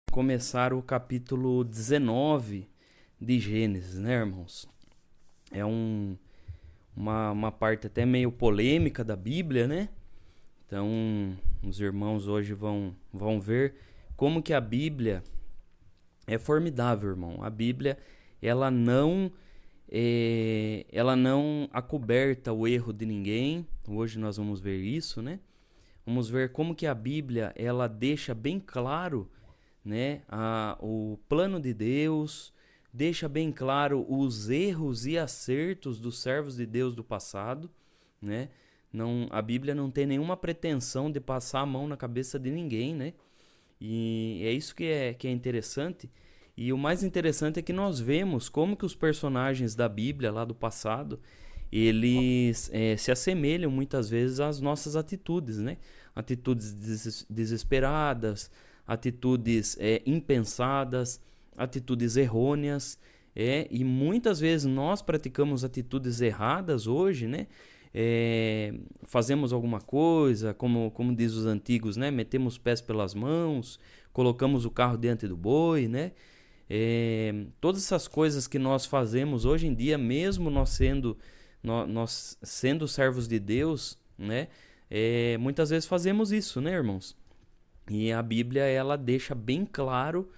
começar o capítulo 19 de Gênesis, né, irmãos? É uma parte até meio polêmica da Bíblia, né? Então, os irmãos hoje vão ver como que a Bíblia é formidável, irmão. A Bíblia, ela não acoberta o erro de ninguém. Hoje nós vamos ver isso, né? Vamos ver como que a Bíblia, ela deixa bem claro, né, o plano de Deus, deixa bem claro os erros e acertos dos servos de Deus do passado, né? Não, a Bíblia não tem nenhuma pretensão de passar a mão na cabeça de ninguém, né? E é isso que é interessante. E o mais interessante é que nós vemos como que os personagens da Bíblia lá do passado, eles se assemelham muitas vezes às nossas atitudes, né? Atitudes desesperadas, atitudes impensadas, atitudes errôneas, e muitas vezes nós praticamos atitudes erradas hoje, né? Fazemos alguma coisa, como diz os antigos, né? Metemos os pés pelas mãos, colocamos o carro diante do boi, né? Todas essas coisas que nós fazemos hoje em dia, mesmo nós sendo servos de Deus, né? Muitas vezes fazemos isso, né, irmãos? E a Bíblia, ela deixa bem claro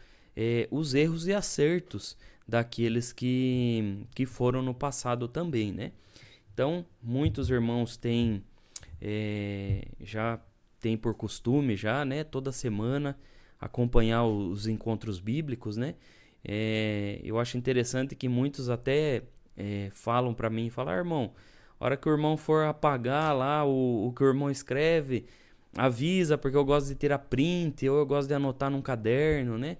os erros e acertos daqueles que foram no passado também, né? Então, muitos irmãos já têm por costume, já, né, toda semana acompanhar os encontros bíblicos, né? Eu acho interessante que muitos até falam para mim, irmão, a hora que o irmão for apagar lá o que o irmão escreve, avisa, porque eu gosto de tirar print, ou eu gosto de anotar num caderno, né?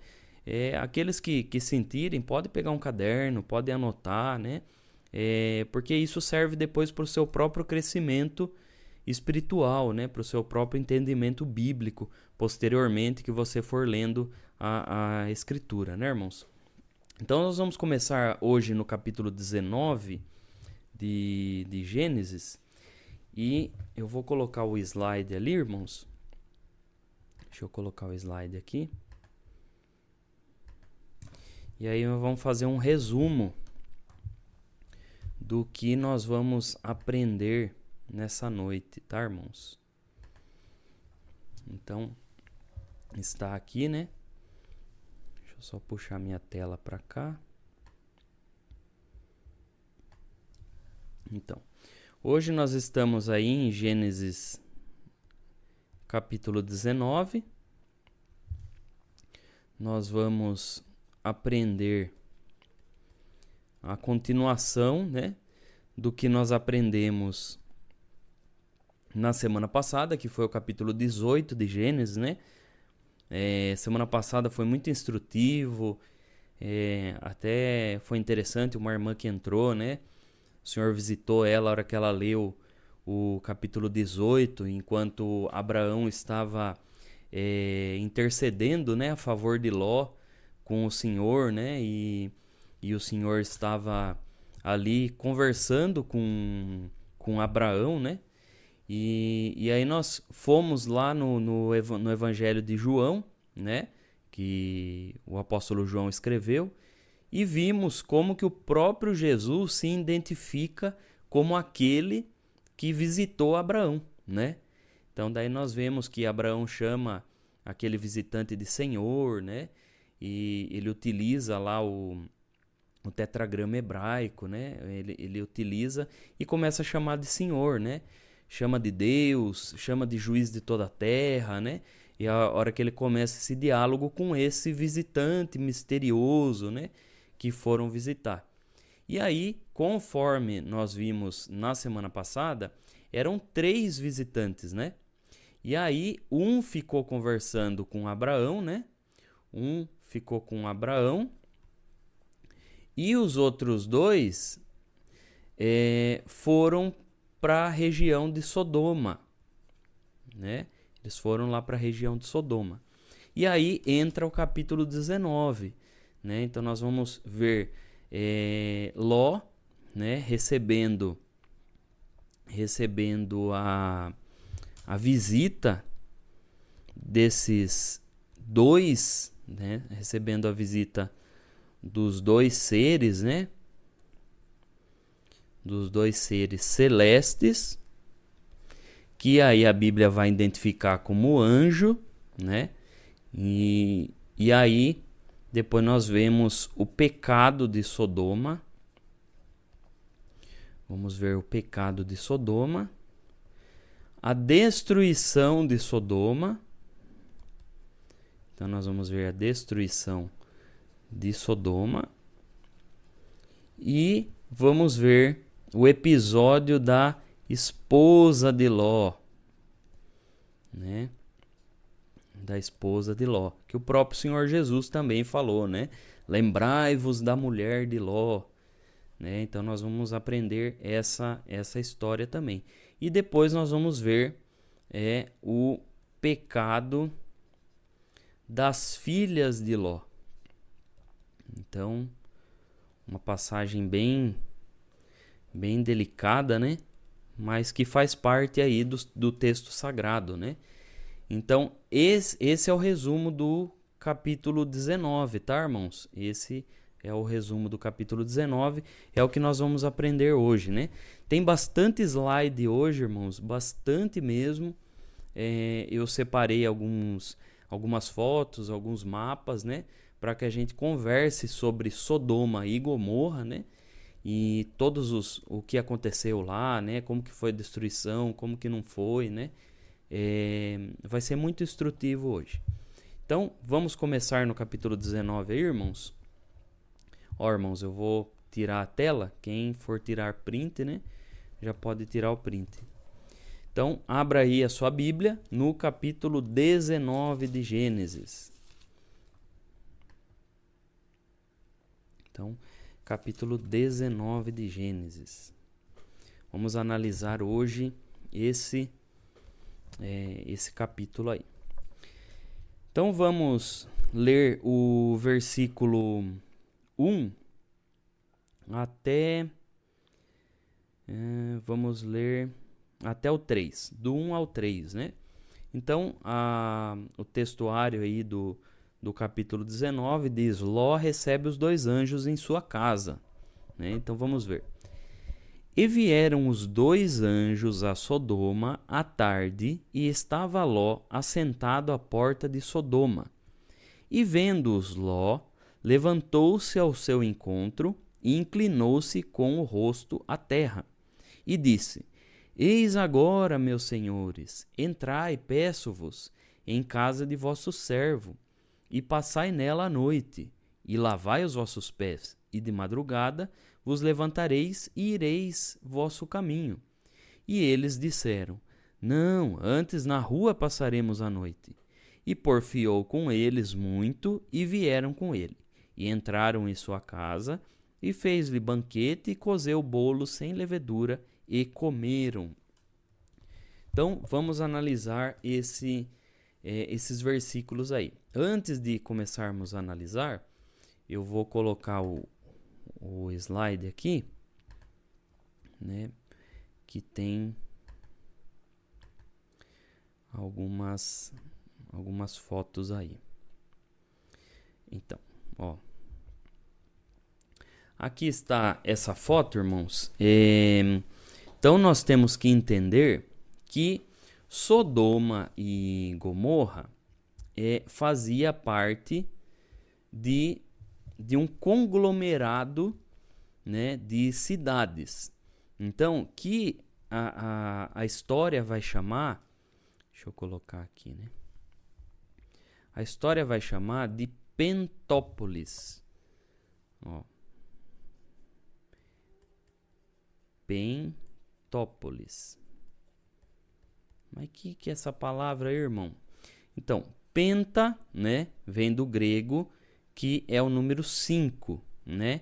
Aqueles que sentirem, pode pegar um caderno, pode anotar, né? Porque isso serve depois para o seu próprio crescimento espiritual, né? Para o seu próprio entendimento bíblico, posteriormente que você for lendo a Escritura, né, irmãos? Então nós vamos começar hoje no capítulo 19 de Gênesis, e eu vou colocar o slide ali, irmãos. Deixa eu colocar o slide aqui. E aí nós vamos fazer um resumo do que nós vamos aprender nessa noite, tá, irmãos? Então, está aqui, né? Deixa eu só puxar minha tela para cá. Então, hoje nós estamos aí em Gênesis capítulo 19. Nós vamos aprender a continuação, né, do que nós aprendemos na semana passada, que foi o capítulo 18 de Gênesis, né? Semana passada foi muito instrutivo, até foi interessante, uma irmã que entrou, né? O Senhor visitou ela na hora que ela leu o capítulo 18, enquanto Abraão estava intercedendo, né, a favor de Ló com o Senhor, né? E o Senhor estava ali conversando com Abraão, né? E aí nós fomos lá no Evangelho de João, né? Que o apóstolo João escreveu, e vimos como que o próprio Jesus se identifica como aquele que visitou Abraão, né? Então daí nós vemos que Abraão chama aquele visitante de Senhor, né? E ele utiliza lá o tetragrama hebraico, né? Ele utiliza e começa a chamar de Senhor, né? Chama de Deus, chama de juiz de toda a terra, né? E a hora que ele começa esse diálogo com esse visitante misterioso, né? Que foram visitar. E aí, conforme nós vimos na semana passada, eram 3 visitantes, né? E aí, um ficou conversando com Abraão, né? Um ficou com Abraão, e os outros 2 foram para a região de Sodoma, né? Eles foram lá para a região de Sodoma. E aí entra o capítulo 19, né? Então nós vamos ver Ló, né, recebendo a visita desses 2 né? Recebendo a visita dos dois seres, né? Dos dois seres celestes, que aí a Bíblia vai identificar como anjo, né? E aí depois nós vemos o pecado de Sodoma. Vamos ver o pecado de Sodoma, a destruição de Sodoma. Então nós vamos ver a destruição de Sodoma e vamos ver o episódio da esposa de Ló, né? Da esposa de Ló, que o próprio Senhor Jesus também falou, né? Lembrai-vos da mulher de Ló, né? Então nós vamos aprender essa história também. E depois nós vamos ver o pecado das filhas de Ló. Então, uma passagem bem delicada, né? Mas que faz parte aí do texto sagrado, né? Então, esse é o resumo do capítulo 19, tá, irmãos? Esse é o resumo do capítulo 19, é o que nós vamos aprender hoje, né? Tem bastante slide hoje, irmãos, bastante mesmo. Eu separei algumas fotos, alguns mapas, né? Para que a gente converse sobre Sodoma e Gomorra, né? E o que aconteceu lá, né? Como que foi a destruição, como que não foi, né? Vai ser muito instrutivo hoje. Então, vamos começar no capítulo 19 aí, irmãos. Ó, irmãos, eu vou tirar a tela. Quem for tirar print, né? Já pode tirar o print. Então, abra aí a sua Bíblia no capítulo 19 de Gênesis. Então, capítulo 19 de Gênesis. Vamos analisar hoje esse capítulo aí. Então, vamos ler o versículo 1 até... vamos ler até o 3, do 1 ao 3, né? Então, o textuário aí do capítulo 19 diz: Ló recebe os dois anjos em sua casa, né? Então, vamos ver. E vieram os dois anjos a Sodoma à tarde, e estava Ló assentado à porta de Sodoma. E vendo-os Ló, levantou-se ao seu encontro e inclinou-se com o rosto à terra. E disse: Eis agora, meus senhores, entrai, peço-vos, em casa de vosso servo, e passai nela a noite, e lavai os vossos pés, e de madrugada vos levantareis e ireis vosso caminho. E eles disseram: Não, antes na rua passaremos a noite. E porfiou com eles muito, e vieram com ele. E entraram em sua casa, e fez-lhe banquete, e cozeu bolo sem levedura, e comeram. Então, vamos analisar esses versículos aí. Antes de começarmos a analisar, eu vou colocar o slide aqui, né, que tem algumas fotos aí. Então, ó, aqui está essa foto, irmãos. Então nós temos que entender que Sodoma e Gomorra fazia parte de um conglomerado, né, de cidades. Então, que a história vai chamar, deixa eu colocar aqui, né? A história vai chamar de Pentópolis. Ó. Pentópolis. Mas que é essa palavra aí, irmão? Então, penta, né, vem do grego, que é o número 5, né?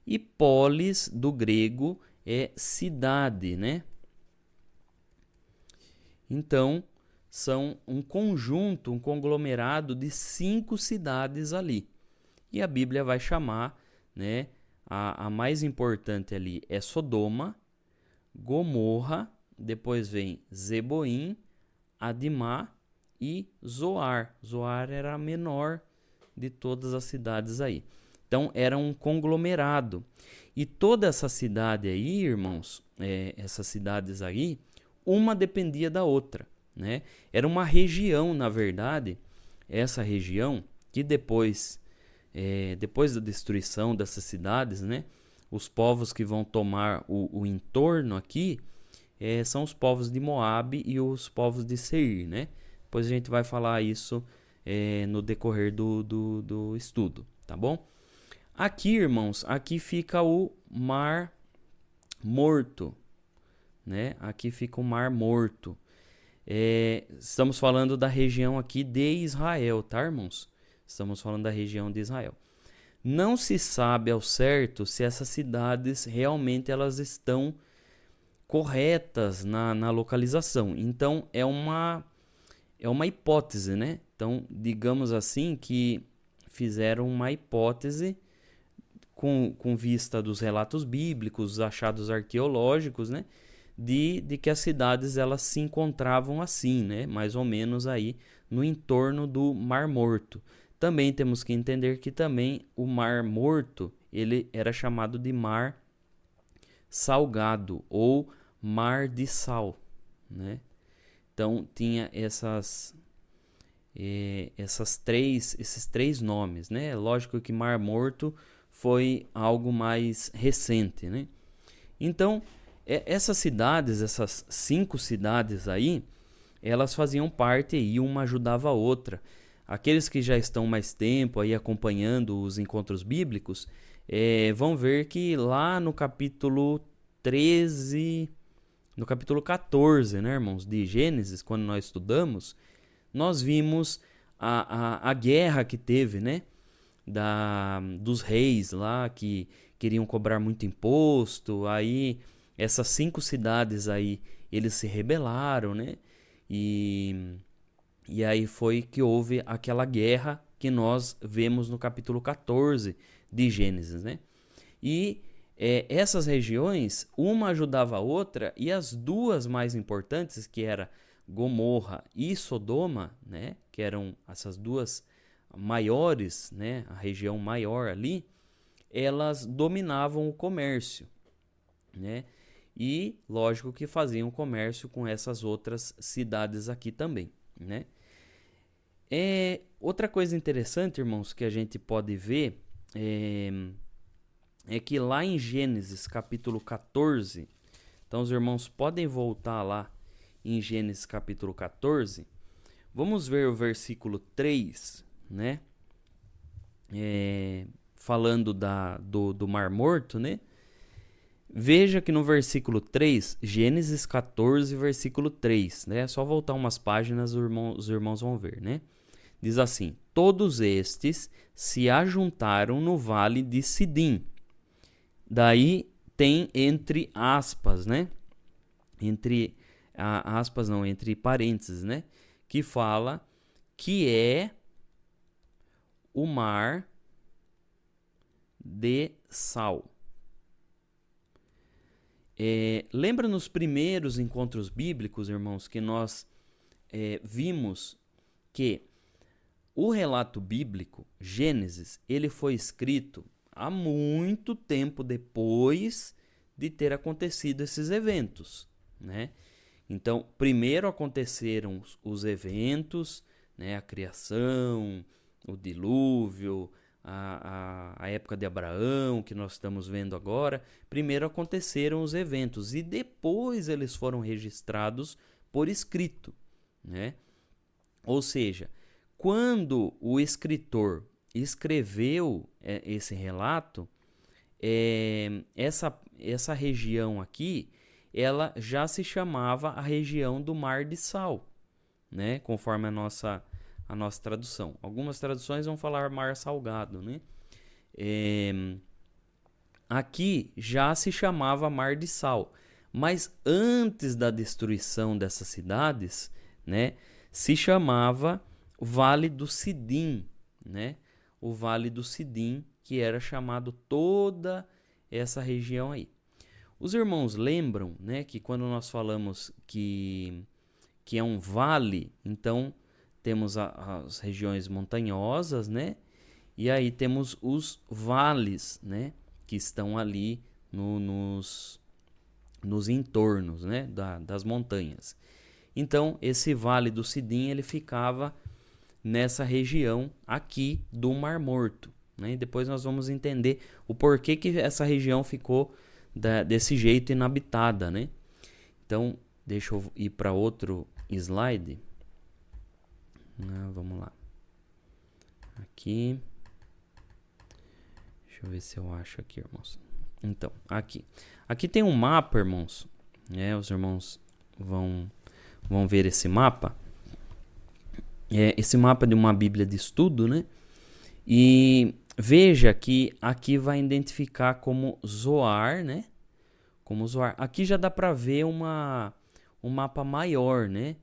E polis, do grego, é cidade, né? Então, são um conjunto, um conglomerado de 5 cidades ali. E a Bíblia vai chamar, né, a mais importante ali é Sodoma, Gomorra, depois vem Zeboim, Adimá e Zoar. Zoar era a menor de todas as cidades aí. Então era um conglomerado. E toda essa cidade aí, irmãos, essas cidades aí, uma dependia da outra, né? Era uma região, na verdade, essa região que depois da destruição dessas cidades, né? Os povos que vão tomar o entorno aqui são os povos de Moabe e os povos de Seir, né? Depois a gente vai falar isso no decorrer do estudo, tá bom? Aqui, irmãos, aqui fica o Mar Morto, né? Aqui fica o Mar Morto. Estamos falando da região aqui de Israel, tá, irmãos? Estamos falando da região de Israel. Não se sabe ao certo se essas cidades realmente elas estão corretas na localização. Então, é uma hipótese, né? Então, digamos assim que fizeram uma hipótese com vista dos relatos bíblicos, achados arqueológicos, né? De que as cidades elas se encontravam assim, né? Mais ou menos aí no entorno do Mar Morto. Também temos que entender que também o Mar Morto ele era chamado de Mar Salgado ou Mar de Sal, né? Então tinha esses três nomes, né? Lógico que Mar Morto foi algo mais recente, né? Então essas cidades, essas 5 cidades aí, elas faziam parte e uma ajudava a outra. Aqueles que já estão mais tempo aí acompanhando os encontros bíblicos vão ver que lá no capítulo 13, no capítulo 14, né, irmãos, de Gênesis, quando nós estudamos, nós vimos a guerra que teve, né, dos reis lá que queriam cobrar muito imposto. Aí essas 5 cidades aí, eles se rebelaram, né, e aí foi que houve aquela guerra que nós vemos no capítulo 14 de Gênesis, né? E essas regiões, uma ajudava a outra, e as duas mais importantes, que era Gomorra e Sodoma, né? Que eram essas duas maiores, né? A região maior ali, elas dominavam o comércio, né? E lógico que faziam comércio com essas outras cidades aqui também, né? Outra coisa interessante, irmãos, que a gente pode ver é que lá em Gênesis capítulo 14, então os irmãos podem voltar lá em Gênesis capítulo 14, vamos ver o versículo 3, né? Falando do Mar Morto, né? Veja que no versículo 3, Gênesis 14, versículo 3, né? É só voltar umas páginas, os irmãos vão ver, né? Diz assim: todos estes se ajuntaram no vale de Sidim. Daí tem entre aspas, né? Entre aspas não, entre parênteses, né? Que fala que é o Mar de Sal. Lembra nos primeiros encontros bíblicos, irmãos, que nós vimos que o relato bíblico, Gênesis, ele foi escrito há muito tempo depois de ter acontecido esses eventos, né? Então, primeiro aconteceram os eventos, né? A criação, o dilúvio, a época de Abraão, que nós estamos vendo agora. Primeiro aconteceram os eventos e depois eles foram registrados por escrito, né? Ou seja, quando o escritor escreveu esse relato, essa região aqui, ela já se chamava a região do Mar de Sal, né? Conforme a nossa tradução. Algumas traduções vão falar Mar Salgado, né? Aqui já se chamava Mar de Sal, mas antes da destruição dessas cidades, né, se chamava Vale do Sidim, né? O Vale do Sidim, que era chamado toda essa região aí. Os irmãos lembram, né, que quando nós falamos que é um vale, então temos as regiões montanhosas, né? E aí temos os vales, né, que estão ali nos entornos, né, das montanhas. Então, esse Vale do Sidim, ele ficava nessa região aqui do Mar Morto, né? E depois nós vamos entender o porquê que essa região ficou desse jeito inabitada, né? Então, deixa eu ir para outro slide. Vamos lá. Aqui. Deixa eu ver se eu acho aqui, irmãos. Então, aqui. Aqui tem um mapa, irmãos. Os irmãos vão ver esse mapa. Esse mapa de uma Bíblia de estudo, né? E veja que aqui vai identificar como Zoar, né? Como Zoar. Aqui já dá para ver um mapa maior, né?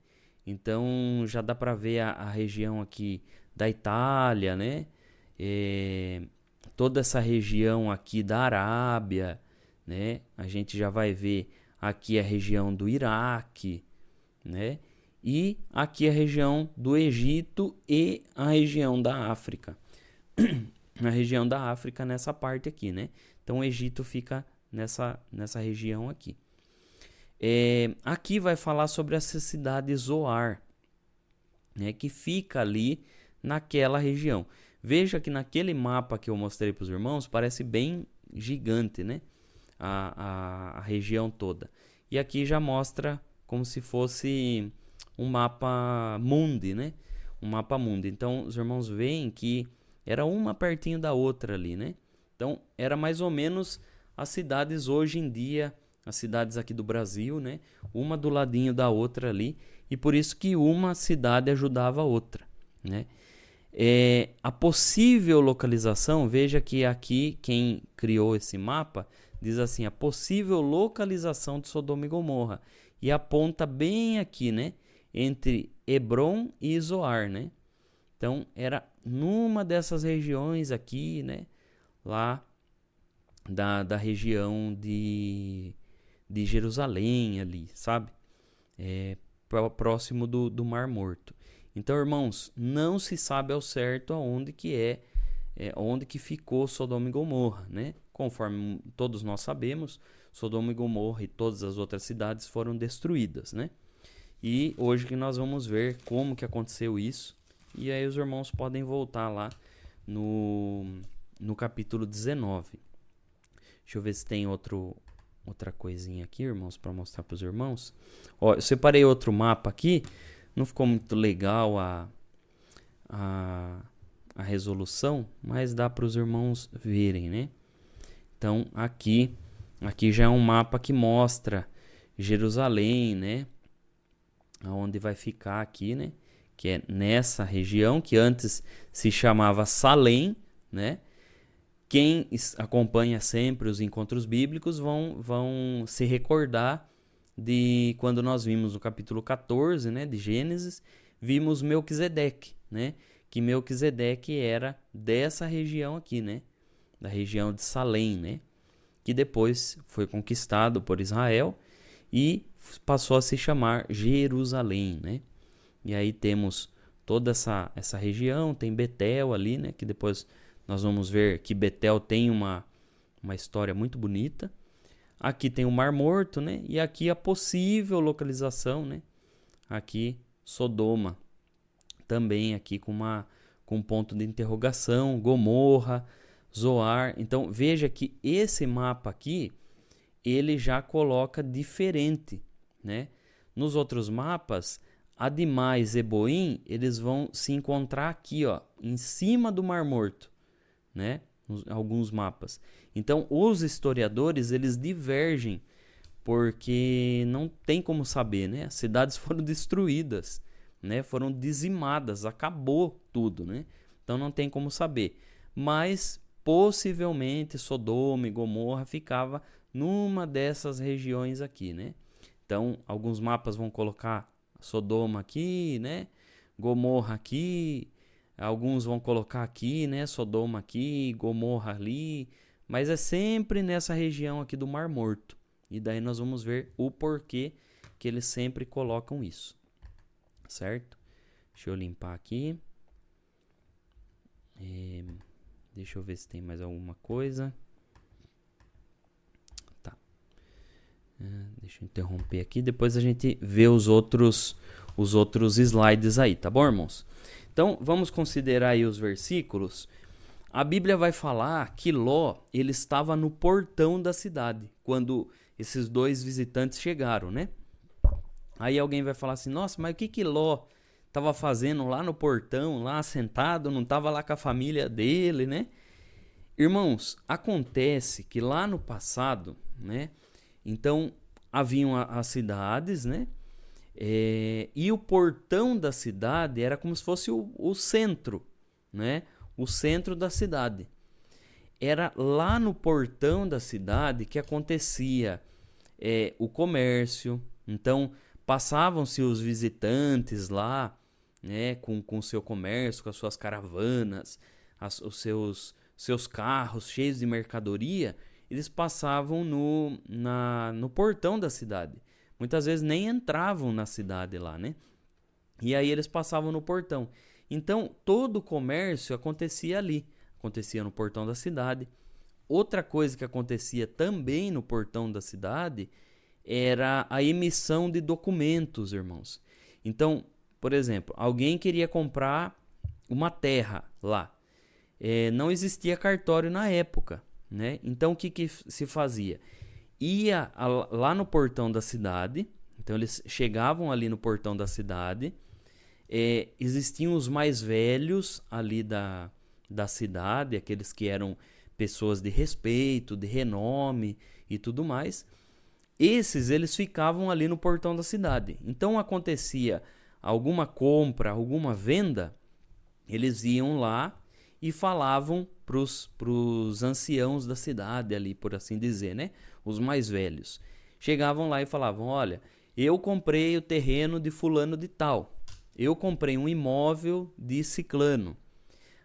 Então já dá para ver a região aqui da Itália, né? Toda essa região aqui da Arábia, né? A gente já vai ver aqui a região do Iraque, né? E aqui a região do Egito e a região da África. A região da África nessa parte aqui, né? Então o Egito fica nessa região aqui. Aqui vai falar sobre essa cidade Zoar, né? Que fica ali naquela região. Veja que naquele mapa que eu mostrei para os irmãos parece bem gigante, né? A região toda. E aqui já mostra como se fosse um mapa mundi, né? Um mapa mundi. Então, os irmãos veem que era uma pertinho da outra ali, né? Então, era mais ou menos as cidades hoje em dia, as cidades aqui do Brasil, né? Uma do ladinho da outra ali. E por isso que uma cidade ajudava a outra, né? A possível localização, veja que aqui quem criou esse mapa diz assim, a possível localização de Sodoma e Gomorra. E aponta bem aqui, né? Entre Hebron e Zoar, né? Então, era numa dessas regiões aqui, né? Lá da região de Jerusalém ali, sabe? Próximo do Mar Morto. Então, irmãos, não se sabe ao certo aonde que onde que ficou Sodoma e Gomorra, né? Conforme todos nós sabemos, Sodoma e Gomorra e todas as outras cidades foram destruídas, né? E hoje que nós vamos ver como que aconteceu isso. E aí os irmãos podem voltar lá no capítulo 19. Deixa eu ver se tem outra coisinha aqui, irmãos, para mostrar para os irmãos. Ó, eu separei outro mapa aqui. Não ficou muito legal a resolução, mas dá para os irmãos verem, né? Então, aqui já é um mapa que mostra Jerusalém, né? Onde vai ficar aqui, né? Que é nessa região, que antes se chamava Salém, né? Quem acompanha sempre os encontros bíblicos vão se recordar de quando nós vimos no capítulo 14, né, de Gênesis, vimos Melquisedeque, né? Que Melquisedeque era dessa região aqui, né? Da região de Salém, né? Que depois foi conquistado por Israel e passou a se chamar Jerusalém, né? E aí temos toda essa região, tem Betel ali, né? Que depois nós vamos ver que Betel tem uma história muito bonita. Aqui tem o Mar Morto, né? E aqui a possível localização, né? Aqui Sodoma, também aqui com um ponto de interrogação, Gomorra, Zoar. Então veja que esse mapa aqui, ele já coloca diferente, né? Nos outros mapas, Adimá e Zeboim, eles vão se encontrar aqui, ó, em cima do Mar Morto, né? Alguns mapas. Então, os historiadores, eles divergem, porque não tem como saber, né? As cidades foram destruídas, né? Foram dizimadas, acabou tudo, né? Então, não tem como saber. Mas, possivelmente, Sodoma e Gomorra ficava numa dessas regiões aqui, né? Então, alguns mapas vão colocar Sodoma aqui, né? Gomorra aqui. Alguns vão colocar aqui, né? Sodoma aqui, Gomorra ali. Mas é sempre nessa região aqui do Mar Morto. E daí nós vamos ver o porquê que eles sempre colocam isso. Certo? Deixa eu limpar aqui. Deixa eu ver se tem mais alguma coisa. Tá. Deixa eu interromper aqui. Depois a gente vê os outros slides aí, tá bom, irmãos? Então, vamos considerar aí os versículos. A Bíblia vai falar que Ló, ele estava no portão da cidade, quando esses dois visitantes chegaram, né? Aí alguém vai falar assim, nossa, mas o que Ló estava fazendo lá no portão, lá sentado, não estava lá com a família dele, né? Irmãos, acontece que lá no passado, né? Então, haviam as cidades, né? E o portão da cidade era como se fosse o centro, né? O centro da cidade. Era lá no portão da cidade que acontecia o comércio. Então, passavam-se os visitantes lá, né? Com o seu comércio, com as suas caravanas, os seus carros cheios de mercadoria. Eles passavam no portão da cidade. Muitas vezes nem entravam na cidade lá, né? E aí eles passavam no portão. Então, todo o comércio acontecia ali. Acontecia no portão da cidade. Outra coisa que acontecia também no portão da cidade era a emissão de documentos, irmãos. Então, por exemplo, alguém queria comprar uma terra lá. Não existia cartório na época, né? Então, o que se fazia? Ia lá no portão da cidade, então eles chegavam ali no portão da cidade, existiam os mais velhos ali da cidade, aqueles que eram pessoas de respeito, de renome e tudo mais. Eles ficavam ali no portão da cidade. Então acontecia alguma compra, alguma venda, eles iam lá e falavam para os anciãos da cidade ali, por assim dizer, né? Os mais velhos. Chegavam lá e falavam, olha, eu comprei o terreno de fulano de tal. Eu comprei um imóvel de ciclano.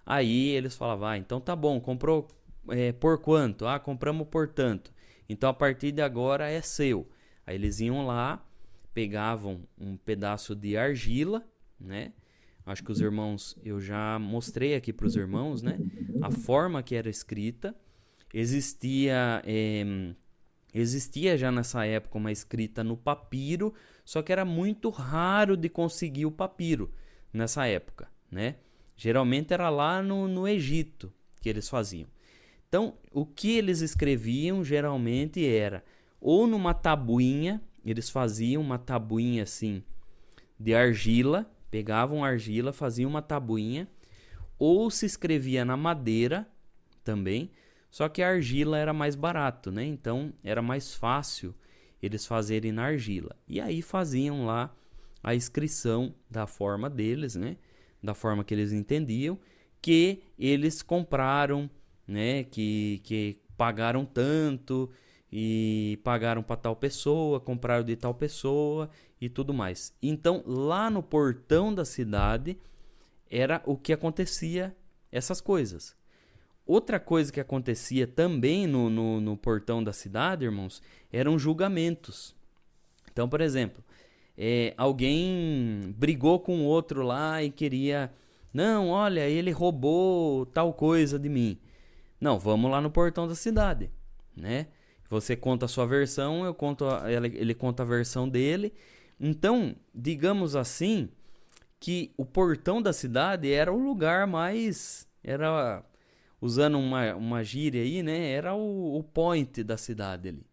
Aí eles falavam, então tá bom, comprou por quanto? Compramos por tanto. Então a partir de agora é seu. Aí eles iam lá, pegavam um pedaço de argila, né? Acho que os irmãos, eu já mostrei aqui para os irmãos, né? A forma que era escrita. Existia já nessa época uma escrita no papiro, só que era muito raro de conseguir o papiro nessa época, né? Geralmente era lá no Egito que eles faziam. Então, o que eles escreviam geralmente era ou numa tabuinha, eles faziam uma tabuinha assim de argila, pegavam argila, faziam uma tabuinha, ou se escrevia na madeira também, só que a argila era mais barato, né? Então era mais fácil eles fazerem na argila. E aí faziam lá a inscrição da forma deles, né? Da forma que eles entendiam, que eles compraram, né? Que pagaram tanto e pagaram para tal pessoa, compraram de tal pessoa e tudo mais. Então, lá no portão da cidade era o que acontecia essas coisas. Outra coisa que acontecia também no portão da cidade, irmãos, eram julgamentos. Então, por exemplo, alguém brigou com outro lá e queria... Não, olha, ele roubou tal coisa de mim. Não, vamos lá no portão da cidade, né? Você conta a sua versão, ele conta a versão dele. Então, digamos assim, que o portão da cidade era o lugar mais... usando uma gíria aí, né? Era o point da cidade ali.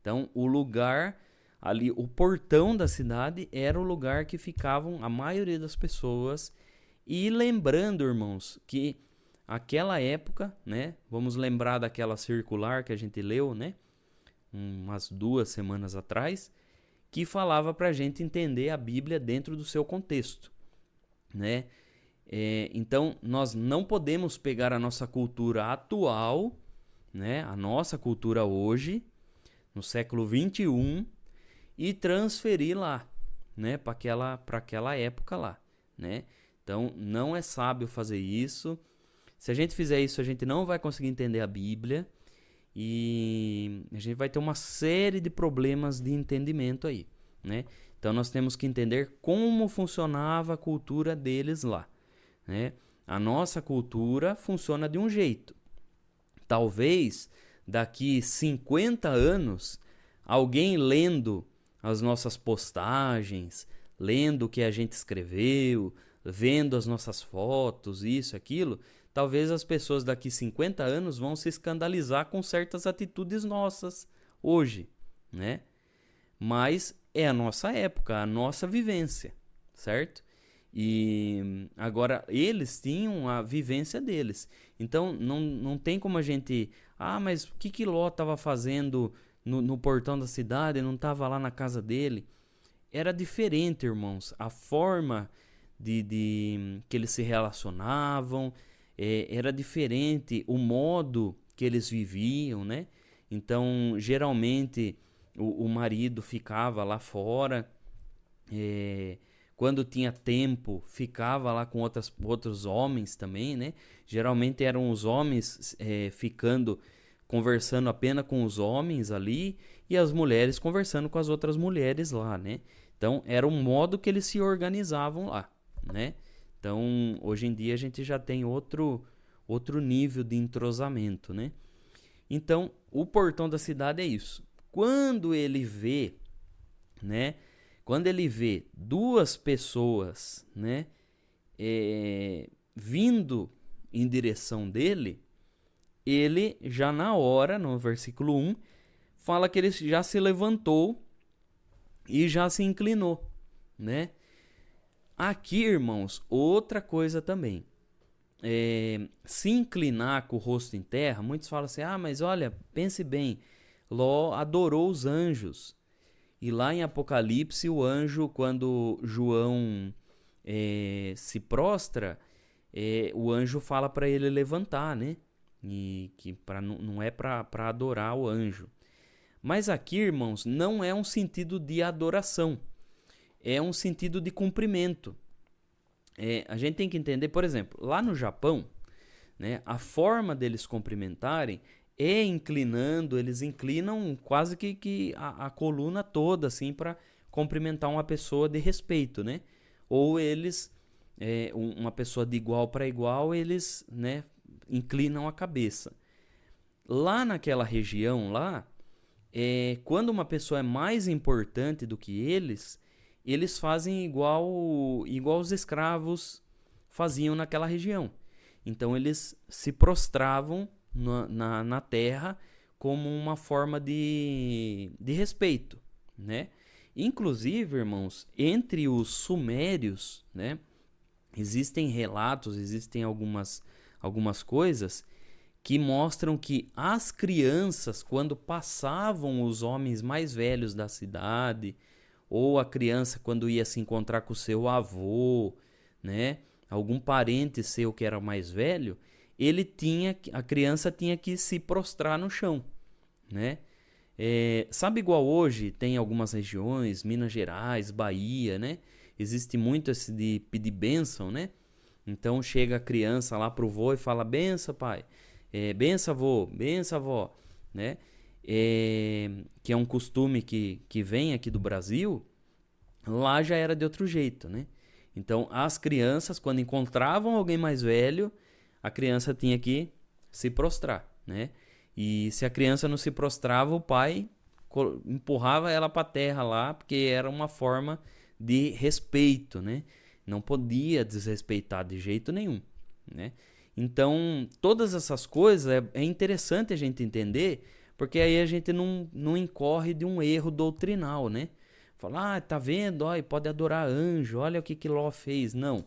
Então, o lugar ali, o portão da cidade era o lugar que ficavam a maioria das pessoas. E lembrando, irmãos, que aquela época, né? Vamos lembrar daquela circular que a gente leu, né? Umas 2 semanas atrás, que falava para a gente entender a Bíblia dentro do seu contexto, né? Então, nós não podemos pegar a nossa cultura atual, né? A nossa cultura hoje, no século 21, e transferir lá, né? Para aquela época lá, né? Então, não é sábio fazer isso. Se a gente fizer isso, a gente não vai conseguir entender a Bíblia e a gente vai ter uma série de problemas de entendimento aí, né? Então, nós temos que entender como funcionava a cultura deles lá, né? A nossa cultura funciona de um jeito. Talvez daqui 50 anos, alguém lendo as nossas postagens, lendo o que a gente escreveu, vendo as nossas fotos, isso, aquilo, talvez as pessoas daqui 50 anos vão se escandalizar com certas atitudes nossas hoje, né? Mas é a nossa época, a nossa vivência, certo? E agora eles tinham a vivência deles. Então não tem como a gente... Ah, mas o que Ló estava fazendo no portão da cidade? Não estava lá na casa dele? Era diferente, irmãos. A forma de que eles se relacionavam era diferente. O modo que eles viviam, né? Então, geralmente, o marido ficava lá fora. Quando tinha tempo, ficava lá com outros homens também, né? Geralmente eram os homens ficando, conversando apenas com os homens ali e as mulheres conversando com as outras mulheres lá, né? Então, era o modo que eles se organizavam lá, né? Então, hoje em dia a gente já tem outro nível de entrosamento, né? Então, o portão da cidade é isso. Quando ele vê, né? Quando ele vê duas pessoas, né, vindo em direção dele, ele já na hora, no versículo 1, fala que ele já se levantou e já se inclinou, né? Aqui, irmãos, outra coisa também. Se inclinar com o rosto em terra, muitos falam assim, mas olha, pense bem, Ló adorou os anjos. E lá em Apocalipse, o anjo, quando João se prostra, o anjo fala para ele levantar, né? E que não é para adorar o anjo. Mas aqui, irmãos, não é um sentido de adoração. É um sentido de cumprimento. A gente tem que entender, por exemplo, lá no Japão, né, a forma deles cumprimentarem é inclinando, eles inclinam quase que a coluna toda, assim, para cumprimentar uma pessoa de respeito, né? Ou eles, uma pessoa de igual para igual, eles, né, inclinam a cabeça. Lá naquela região lá, quando uma pessoa é mais importante do que eles fazem igual os escravos faziam naquela região. Então eles se prostravam na terra como uma forma de respeito, né? Inclusive, irmãos, entre os sumérios, né, existem relatos, existem algumas coisas que mostram que as crianças, quando passavam os homens mais velhos da cidade, ou a criança quando ia se encontrar com o seu avô, né, algum parente seu que era mais velho, a criança tinha que se prostrar no chão, né? Sabe, igual hoje tem algumas regiões, Minas Gerais, Bahia, né? Existe muito esse de pedir bênção, né? Então chega a criança lá pro vô e fala: benção, pai, benção, avô, benção, avó, né? Que é um costume que vem aqui do Brasil. Lá já era de outro jeito, né? Então as crianças, quando encontravam alguém mais velho, a criança tinha que se prostrar, né? E se a criança não se prostrava, o pai empurrava ela para a terra lá, porque era uma forma de respeito, né? Não podia desrespeitar de jeito nenhum, né? Então, todas essas coisas é interessante a gente entender, porque aí a gente não incorre de um erro doutrinal, né? Falar, tá vendo? Ó, pode adorar anjo, olha o que Ló fez. Não.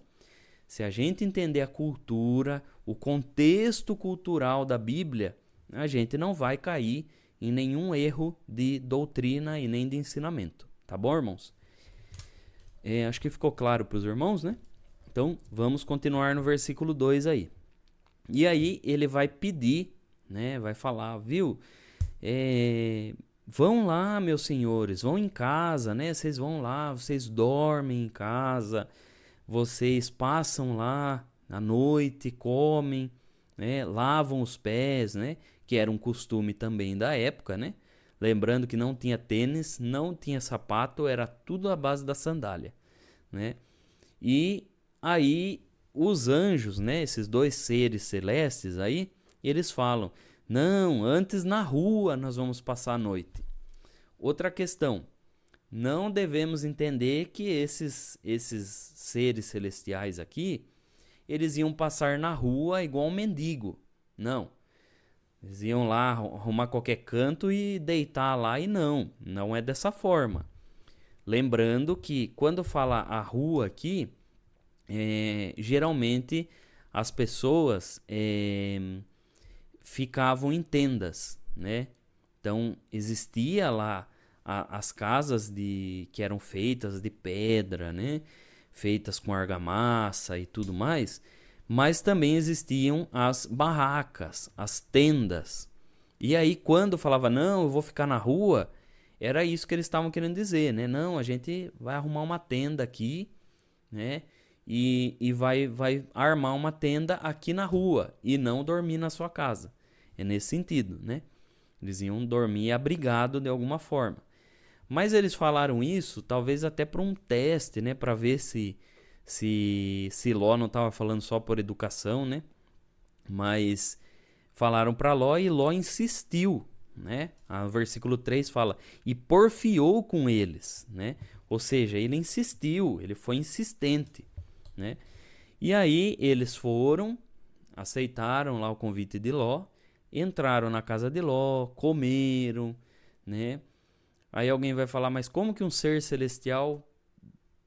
Se a gente entender a cultura, o contexto cultural da Bíblia, a gente não vai cair em nenhum erro de doutrina e nem de ensinamento. Tá bom, irmãos? Acho que ficou claro para os irmãos, né? Então, vamos continuar no versículo 2 aí. E aí, ele vai pedir, né? Vai falar, viu? Vão lá, meus senhores, vão em casa, né? Vocês vão lá, vocês dormem em casa, vocês passam lá à noite, comem, né? Lavam os pés, né? Que era um costume também da época, né? Lembrando que não tinha tênis, não tinha sapato, era tudo à base da sandália, né? E aí os anjos, né, esses dois seres celestes aí, eles falam: não, antes na rua nós vamos passar a noite. Outra questão, não devemos entender que esses seres celestiais aqui, eles iam passar na rua igual um mendigo. Não. Eles iam lá arrumar qualquer canto e deitar lá, e não é dessa forma. Lembrando que quando fala a rua aqui, geralmente as pessoas ficavam em tendas, né? Então existia lá as casas que eram feitas de pedra, né? Feitas com argamassa e tudo mais, mas também existiam as barracas, as tendas. E aí quando falava, não, eu vou ficar na rua, era isso que eles estavam querendo dizer, né? Não, a gente vai arrumar uma tenda aqui, né? E vai armar uma tenda aqui na rua e não dormir na sua casa. É nesse sentido, né? Eles iam dormir abrigado de alguma forma. Mas eles falaram isso talvez até para um teste, né? Para ver se Ló não estava falando só por educação, né? Mas falaram para Ló e Ló insistiu, né? O versículo 3 fala: e porfiou com eles, né? Ou seja, ele insistiu, ele foi insistente, né? E aí eles foram, aceitaram lá o convite de Ló, entraram na casa de Ló, comeram, né? Aí alguém vai falar, mas como que um ser celestial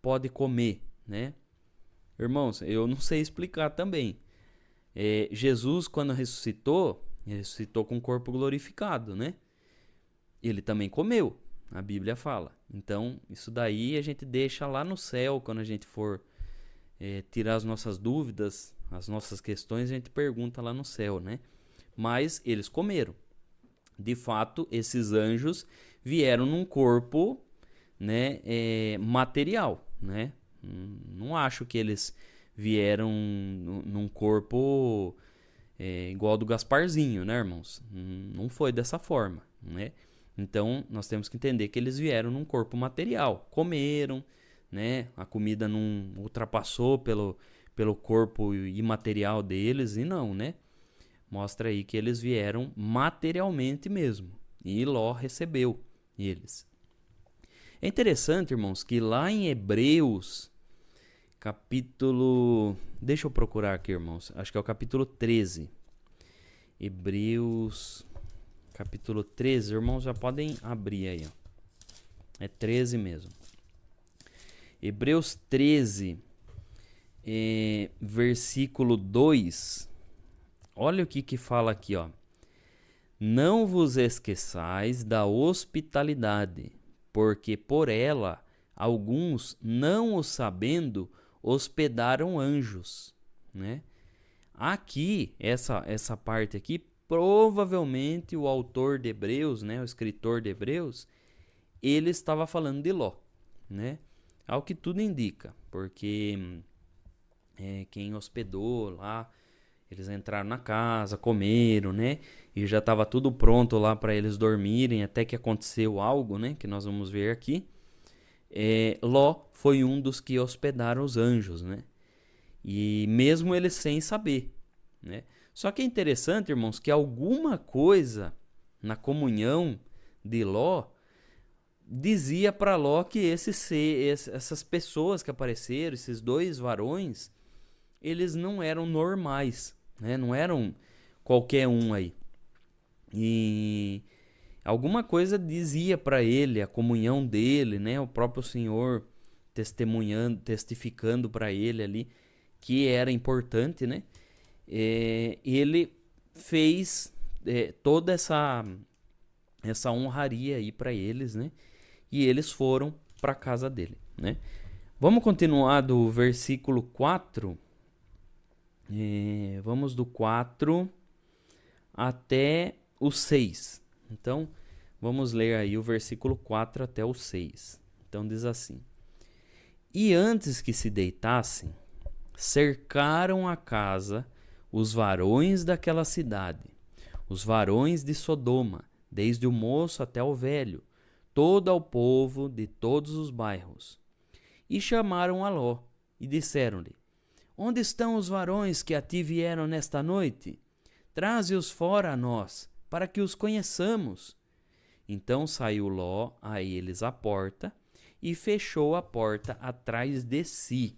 pode comer, né? Irmãos, eu não sei explicar também. Jesus, quando ressuscitou, ele ressuscitou com o corpo glorificado, né? Ele também comeu, a Bíblia fala. Então, isso daí a gente deixa lá no céu, quando a gente for tirar as nossas dúvidas, as nossas questões, a gente pergunta lá no céu, né? Mas eles comeram. De fato, esses anjos vieram num corpo, né, material, né? Não acho que eles vieram num corpo igual ao do Gasparzinho, né, irmãos? Não foi dessa forma, né? Então, nós temos que entender que eles vieram num corpo material. Comeram, né? A comida não ultrapassou pelo corpo imaterial deles, e não, né? Mostra aí que eles vieram materialmente mesmo. E Ló recebeu eles. É interessante, irmãos, que lá em Hebreus, capítulo... Deixa eu procurar aqui, irmãos. Acho que é o capítulo 13. Hebreus, capítulo 13. Irmãos, já podem abrir aí, ó. É 13 mesmo. Hebreus 13, versículo 2. Olha o que fala aqui, ó. Não vos esqueçais da hospitalidade, porque por ela alguns, não o sabendo, hospedaram anjos, né? Aqui, essa parte aqui, provavelmente o autor de Hebreus, né, o escritor de Hebreus, ele estava falando de Ló, né? Ao que tudo indica, porque quem hospedou lá, eles entraram na casa, comeram, né? E já estava tudo pronto lá para eles dormirem, até que aconteceu algo, né? Que nós vamos ver aqui. Ló foi um dos que hospedaram os anjos, né? E mesmo eles sem saber, né? Só que é interessante, irmãos, que alguma coisa na comunhão de Ló dizia para Ló que essas pessoas que apareceram, esses dois varões, eles não eram normais, né? Não eram qualquer um aí. E alguma coisa dizia para ele, a comunhão dele, né? O próprio Senhor testificando para ele ali que era importante, né? Ele fez toda essa honraria aí para eles, né? E eles foram para a casa dele, né? Vamos continuar do versículo 4. Vamos do 4 até o 6. Então, vamos ler aí o versículo 4 até o 6. Então, diz assim: E antes que se deitassem, cercaram a casa os varões daquela cidade, os varões de Sodoma, desde o moço até o velho, todo o povo de todos os bairros. E chamaram a Ló, e disseram-lhe: onde estão os varões que a ti vieram nesta noite? Traze-os fora a nós, para que os conheçamos. Então saiu Ló a eles à porta e fechou a porta atrás de si.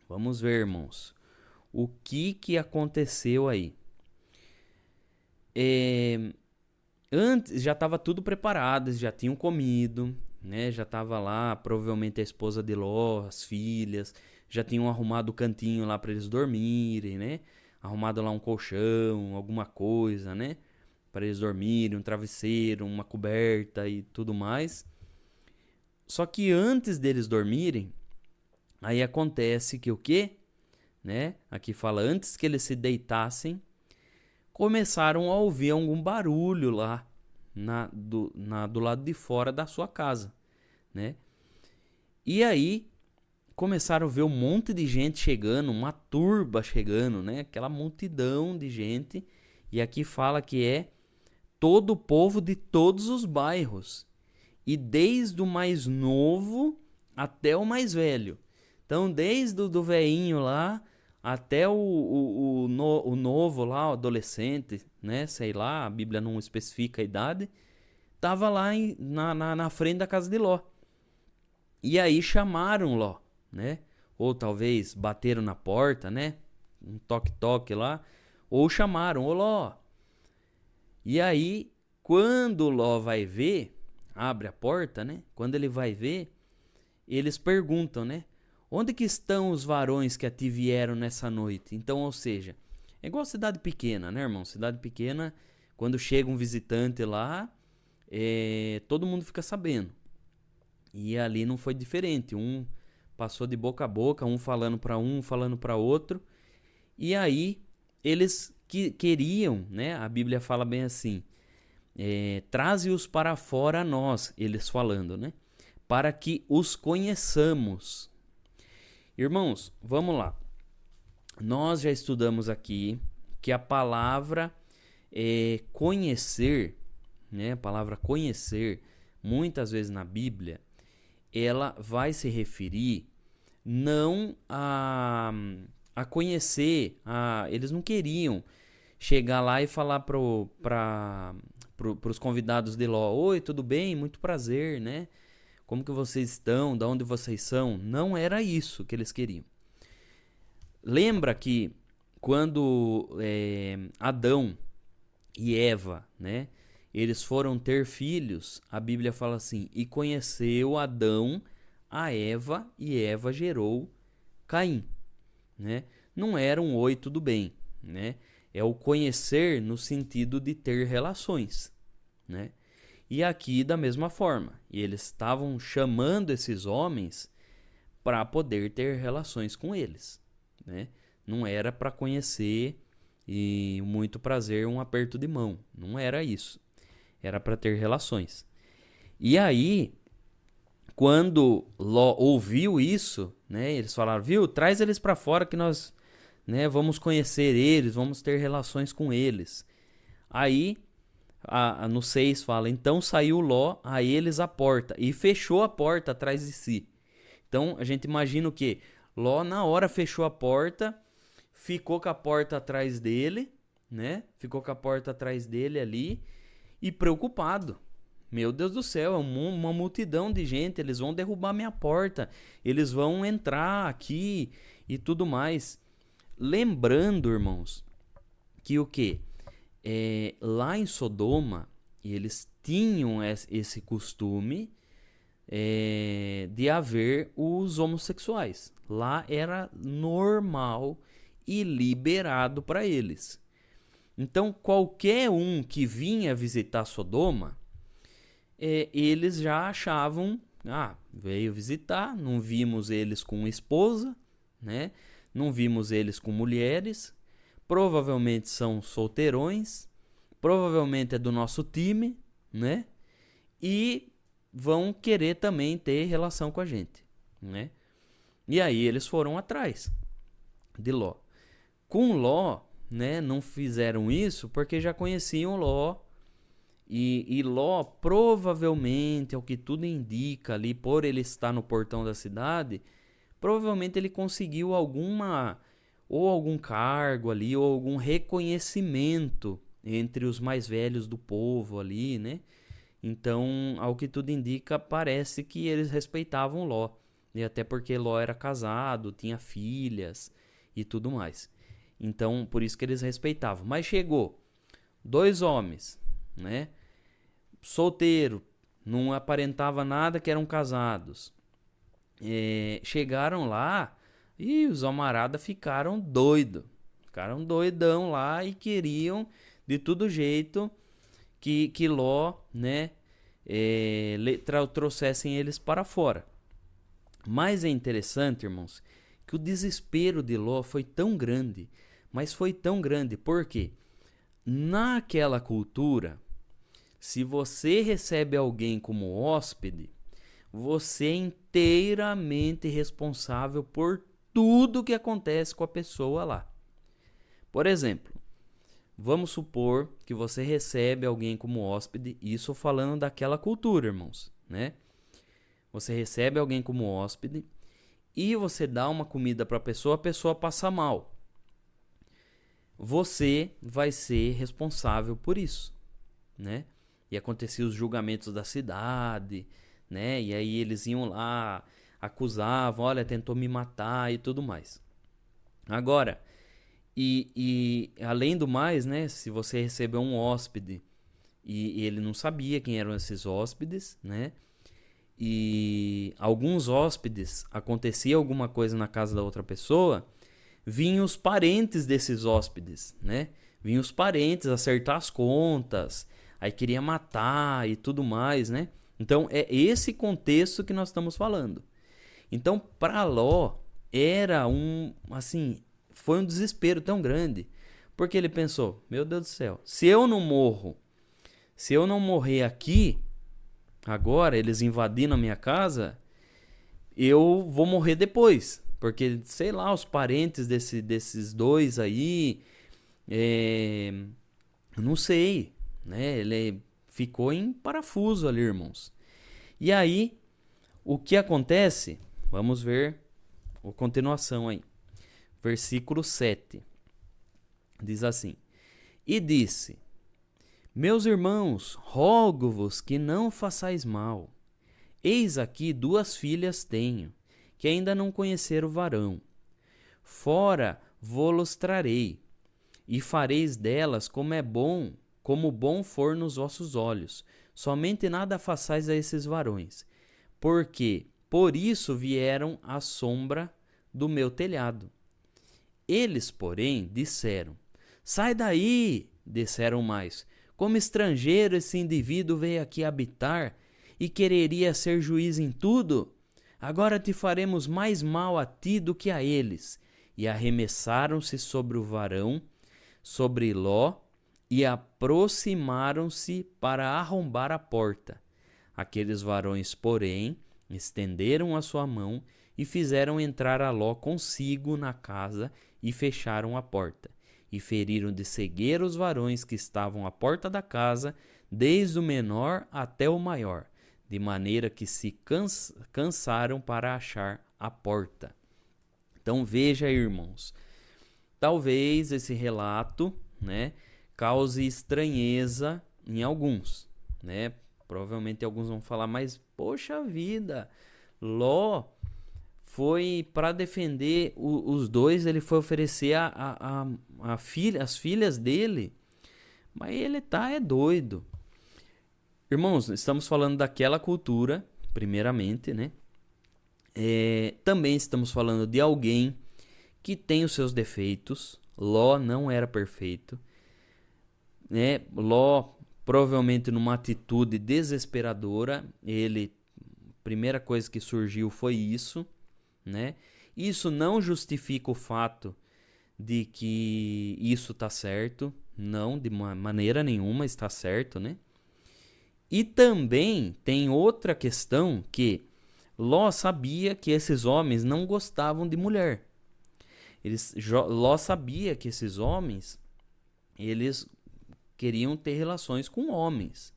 Vamos ver, irmãos, o que aconteceu aí. Antes já estava tudo preparado, eles já tinham comido, né? Já estava lá, provavelmente a esposa de Ló, as filhas, já tinham arrumado o cantinho lá para eles dormirem, né? Arrumado lá um colchão, alguma coisa, né? Para eles dormirem, um travesseiro, uma coberta e tudo mais. Só que antes deles dormirem, aí acontece que o quê? Né? Aqui fala, antes que eles se deitassem, começaram a ouvir algum barulho lá do lado de fora da sua casa, né? E aí começaram a ver um monte de gente chegando, uma turba chegando, né? Aquela multidão de gente. E aqui fala que é todo o povo de todos os bairros. E desde o mais novo até o mais velho. Então, desde o do velhinho lá até o novo lá, o adolescente, né? Sei lá, a Bíblia não especifica a idade. Tava lá na frente da casa de Ló. E aí chamaram Ló, né? Ou talvez bateram na porta, né? Um toque-toque lá. Ou chamaram, ô Ló. E aí, quando Ló vai ver, abre a porta, né? Quando ele vai ver, eles perguntam, né? Onde que estão os varões que a ti vieram nessa noite? Então, ou seja, é igual cidade pequena, né, irmão? Cidade pequena, quando chega um visitante lá, todo mundo fica sabendo. E ali não foi diferente. Um passou de boca a boca, um falando para outro. E aí, eles queriam, né? A Bíblia fala bem assim, traze-os para fora a nós, eles falando, né? Para que os conheçamos. Irmãos, vamos lá. Nós já estudamos aqui que a palavra conhecer, né? A palavra conhecer, muitas vezes na Bíblia, ela vai se referir não a conhecer. Eles não queriam chegar lá e falar para os convidados de Ló: oi, tudo bem? Muito prazer, né? Como que vocês estão? De onde vocês são? Não era isso que eles queriam. Lembra que quando Adão e Eva, né, eles foram ter filhos, a Bíblia fala assim, e conheceu Adão a Eva, e Eva gerou Caim, né? Não era um oi, tudo bem, né? É o conhecer no sentido de ter relações, né? E aqui da mesma forma, e eles estavam chamando esses homens para poder ter relações com eles, né? Não era para conhecer e muito prazer, um aperto de mão, não era isso. Era para ter relações. E aí, quando Ló ouviu isso, né, eles falaram, viu, traz eles para fora que nós, né, vamos conhecer eles, vamos ter relações com eles. Aí, no 6 fala, então saiu Ló a eles à porta e fechou a porta atrás de si. Então, a gente imagina o quê? Ló na hora fechou a porta, ficou com a porta atrás dele, né? Ficou com a porta atrás dele ali e preocupado. Meu Deus do céu, é uma multidão de gente, eles vão derrubar minha porta, eles vão entrar aqui e tudo mais. Lembrando, irmãos, que o quê? Lá em Sodoma, eles tinham esse costume de haver os homossexuais. Lá era normal e liberado para eles. Então, qualquer um que vinha visitar Sodoma, eles já achavam, veio visitar, não vimos eles com esposa, né? Não vimos eles com mulheres, provavelmente são solteirões, provavelmente é do nosso time, né? E vão querer também ter relação com a gente, né? E aí eles foram atrás de Ló. Com Ló, né, não fizeram isso porque já conheciam Ló. E Ló, provavelmente, é o que tudo indica ali, por ele estar no portão da cidade, provavelmente ele conseguiu algum cargo ali, ou algum reconhecimento entre os mais velhos do povo ali, né? Então, ao que tudo indica, parece que eles respeitavam Ló. E até porque Ló era casado, tinha filhas e tudo mais. Então, por isso que eles respeitavam. Mas chegou 2 homens, né? Solteiro, não aparentava nada que eram casados. Chegaram lá e os almarada ficaram doidos. Ficaram doidão lá e queriam de todo jeito que Ló, né, trouxessem eles para fora. Mas é interessante, irmãos, que o desespero de Ló foi tão grande, mas foi tão grande porque naquela cultura, se você recebe alguém como hóspede, você é inteiramente responsável por tudo que acontece com a pessoa lá. Por exemplo, vamos supor que você recebe alguém como hóspede, isso falando daquela cultura, irmãos, né? Você recebe alguém como hóspede e você dá uma comida para a pessoa passa mal. Você vai ser responsável por isso, né? E aconteciam os julgamentos da cidade, né? E aí eles iam lá, acusavam, olha, tentou me matar e tudo mais. Agora, e além do mais, né? Se você recebeu um hóspede e ele não sabia quem eram esses hóspedes, né? E alguns hóspedes, acontecia alguma coisa na casa da outra pessoa, vinham os parentes desses hóspedes, né? Vinham os parentes acertar as contas, aí queria matar e tudo mais, né? Então é esse contexto que nós estamos falando. Então para Ló era foi um desespero tão grande, porque ele pensou, meu Deus do céu, se eu não morrer aqui, agora eles invadindo a minha casa, eu vou morrer depois, porque sei lá, os parentes desses dois aí, não sei, né? Ele ficou em parafuso ali, irmãos. E aí, o que acontece? Vamos ver a continuação aí. Versículo 7. Diz assim: E disse: Meus irmãos, rogo-vos que não façais mal. Eis aqui 2 filhas tenho, que ainda não conheceram o varão. Fora vô-los trarei, e fareis delas como bom for nos vossos olhos. Somente nada façais a esses varões, porque por isso vieram à sombra do meu telhado. Eles, porém, disseram: Sai daí! Disseram mais: Como estrangeiro esse indivíduo veio aqui habitar e quereria ser juiz em tudo? Agora te faremos mais mal a ti do que a eles. E arremessaram-se sobre o varão, sobre Ló, e aproximaram-se para arrombar a porta. Aqueles varões, porém, estenderam a sua mão e fizeram entrar a Ló consigo na casa e fecharam a porta. E feriram de cegueira os varões que estavam à porta da casa, desde o menor até o maior, de maneira que se cansaram para achar a porta. Então veja, irmãos, talvez esse relato, né, cause estranheza em alguns, né? Provavelmente alguns vão falar, mas poxa vida, Ló foi para defender os dois, ele foi oferecer as filhas dele, mas ele é doido. Irmãos, estamos falando daquela cultura, primeiramente, né? Também estamos falando de alguém que tem os seus defeitos. Ló não era perfeito, né? Ló, provavelmente numa atitude desesperadora, primeira coisa que surgiu foi isso, né? Isso não justifica o fato de que isso está certo, não, de maneira nenhuma está certo, né? E também tem outra questão que Ló sabia que esses homens não gostavam de mulher. Ló sabia que esses homens, eles queriam ter relações com homens,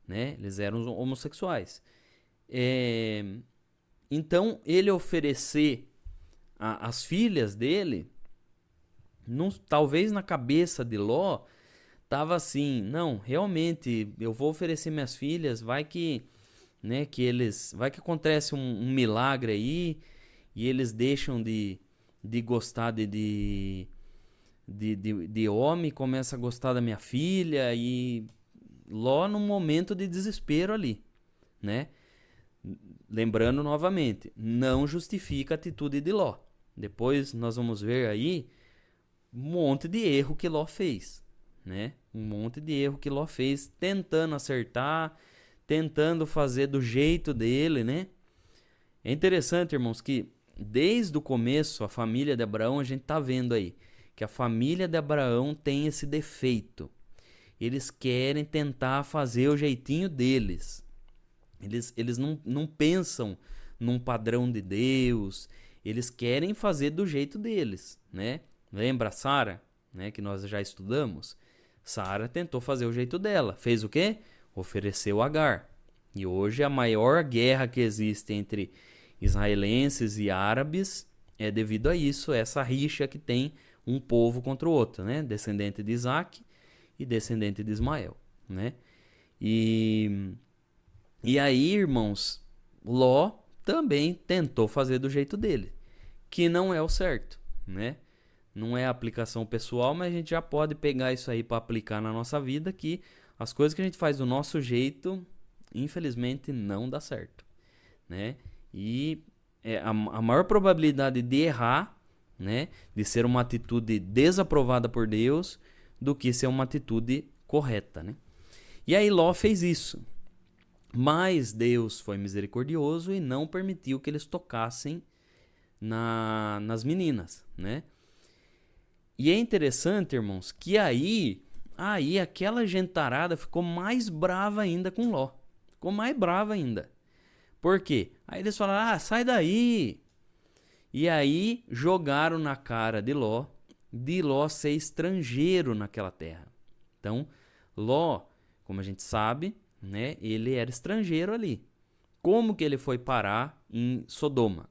né? Eles eram homossexuais. Então, ele oferecer as filhas dele, talvez na cabeça de Ló, tava assim, não, realmente, eu vou oferecer minhas filhas, vai que, né, vai que acontece um milagre aí, e eles deixam de gostar de homem, começa a gostar da minha filha, e Ló num momento de desespero ali, né? Lembrando novamente, não justifica a atitude de Ló. Depois nós vamos ver aí um monte de erro que Ló fez, né? Um monte de erro que Ló fez, tentando acertar, tentando fazer do jeito dele, né? É interessante, irmãos, que desde o começo, a família de Abraão, a gente tá vendo aí que a família de Abraão tem esse defeito. Eles querem tentar fazer o jeitinho deles. Eles não pensam num padrão de Deus. Eles querem fazer do jeito deles, né? Lembra Sara, né, que nós já estudamos? Sara tentou fazer o jeito dela. Fez o quê? Ofereceu Agar. E hoje a maior guerra que existe entre israelenses e árabes é devido a isso, essa rixa que tem um povo contra o outro, né? Descendente de Isaac e descendente de Ismael, né? E aí, irmãos, Ló também tentou fazer do jeito dele, que não é o certo, né? Não é aplicação pessoal, mas a gente já pode pegar isso aí para aplicar na nossa vida, que as coisas que a gente faz do nosso jeito, infelizmente, não dá certo, né? E a maior probabilidade de errar, né, de ser uma atitude desaprovada por Deus, do que ser uma atitude correta, né? E aí Ló fez isso. Mas Deus foi misericordioso e não permitiu que eles tocassem nas meninas, né? E é interessante, irmãos, que aí aquela gentarada ficou mais brava ainda com Ló. Ficou mais brava ainda. Por quê? Aí eles falaram, sai daí. E aí jogaram na cara de Ló ser estrangeiro naquela terra. Então, Ló, como a gente sabe, né, ele era estrangeiro ali. Como que ele foi parar em Sodoma?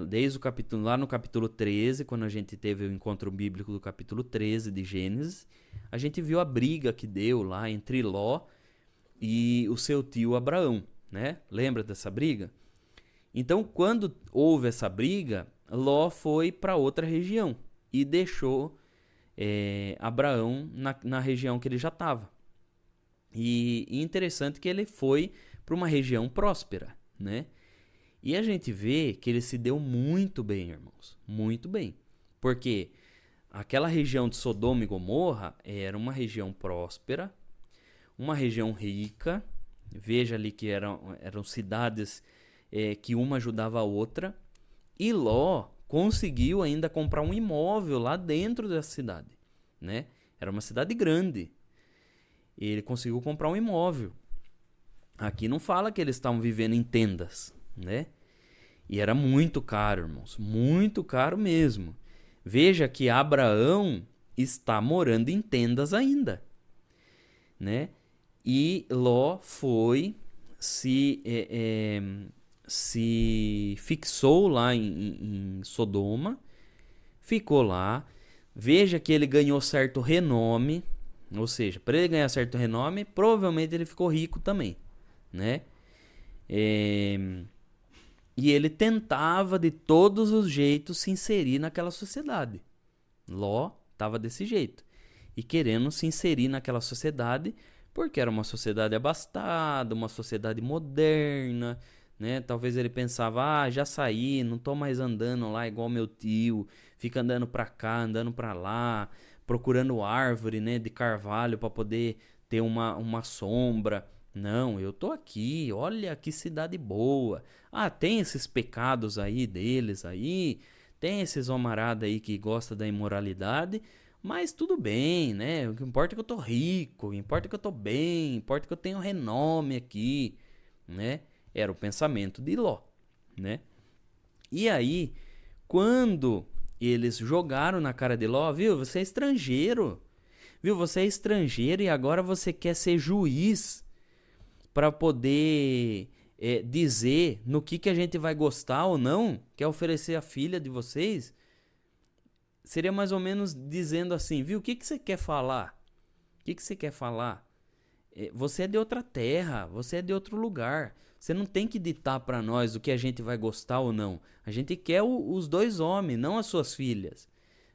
Desde o capítulo, lá no capítulo 13, quando a gente teve o encontro bíblico do capítulo 13 de Gênesis, a gente viu a briga que deu lá entre Ló e o seu tio Abraão, né? Lembra dessa briga? Então, quando houve essa briga, Ló foi para outra região e deixou Abraão na região que ele já estava. E interessante que ele foi para uma região próspera, né? E a gente vê que ele se deu muito bem, irmãos, muito bem. Porque aquela região de Sodoma e Gomorra era uma região próspera, uma região rica. Veja ali que eram cidades que uma ajudava a outra. E Ló conseguiu ainda comprar um imóvel lá dentro dessa cidade, né? Era uma cidade grande. Ele conseguiu comprar um imóvel. Aqui não fala que eles estavam vivendo em tendas, né? E era muito caro, irmãos, muito caro mesmo. Veja que Abraão está morando em tendas ainda, né? E Ló foi, se fixou lá em Sodoma, ficou lá. Veja que ele ganhou certo renome, ou seja, para ele ganhar certo renome, provavelmente ele ficou rico também, né? E ele tentava de todos os jeitos se inserir naquela sociedade. Ló estava desse jeito. E querendo se inserir naquela sociedade, porque era uma sociedade abastada, uma sociedade moderna, né? Talvez ele pensava, já saí, não tô mais andando lá igual meu tio, fica andando pra cá, andando pra lá, procurando árvore, né, de carvalho para poder ter uma sombra. Não, eu tô aqui, olha que cidade boa. Tem esses pecados aí deles aí, tem esses homaradas aí que gostam da imoralidade, mas tudo bem, né? O que importa é que eu tô rico, o que importa é que eu tô bem, o que importa é que eu tenho renome aqui, né? Era o pensamento de Ló, né? E aí, quando eles jogaram na cara de Ló, viu? Você é estrangeiro, viu? Você é estrangeiro e agora você quer ser juiz para poder dizer no que a gente vai gostar ou não, quer oferecer a filha de vocês, seria mais ou menos dizendo assim, viu, o que você quer falar? O que você quer falar? Você é de outra terra, você é de outro lugar. Você não tem que ditar para nós o que a gente vai gostar ou não. A gente quer os dois homens, não as suas filhas,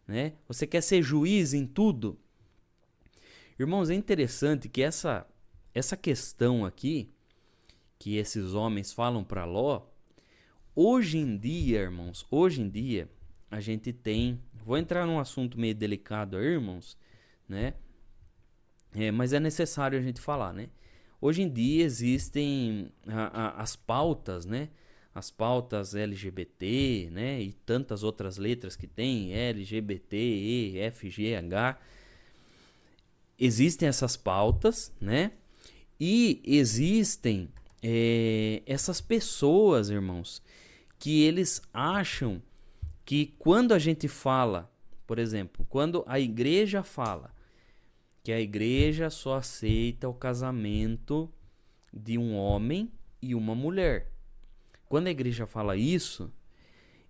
né? Você quer ser juiz em tudo? Irmãos, é interessante que essa questão aqui, que esses homens falam para Ló, hoje em dia, irmãos, hoje em dia, a gente tem... Vou entrar num assunto meio delicado aí, irmãos, né? Mas é necessário a gente falar, né? Hoje em dia existem as pautas, né? As pautas LGBT, né? E tantas outras letras que tem, LGBT, E, F, G, H. Existem essas pautas, né? E existem essas pessoas, irmãos, que eles acham que quando a gente fala, por exemplo, quando a igreja fala que a igreja só aceita o casamento de um homem e uma mulher. Quando a igreja fala isso,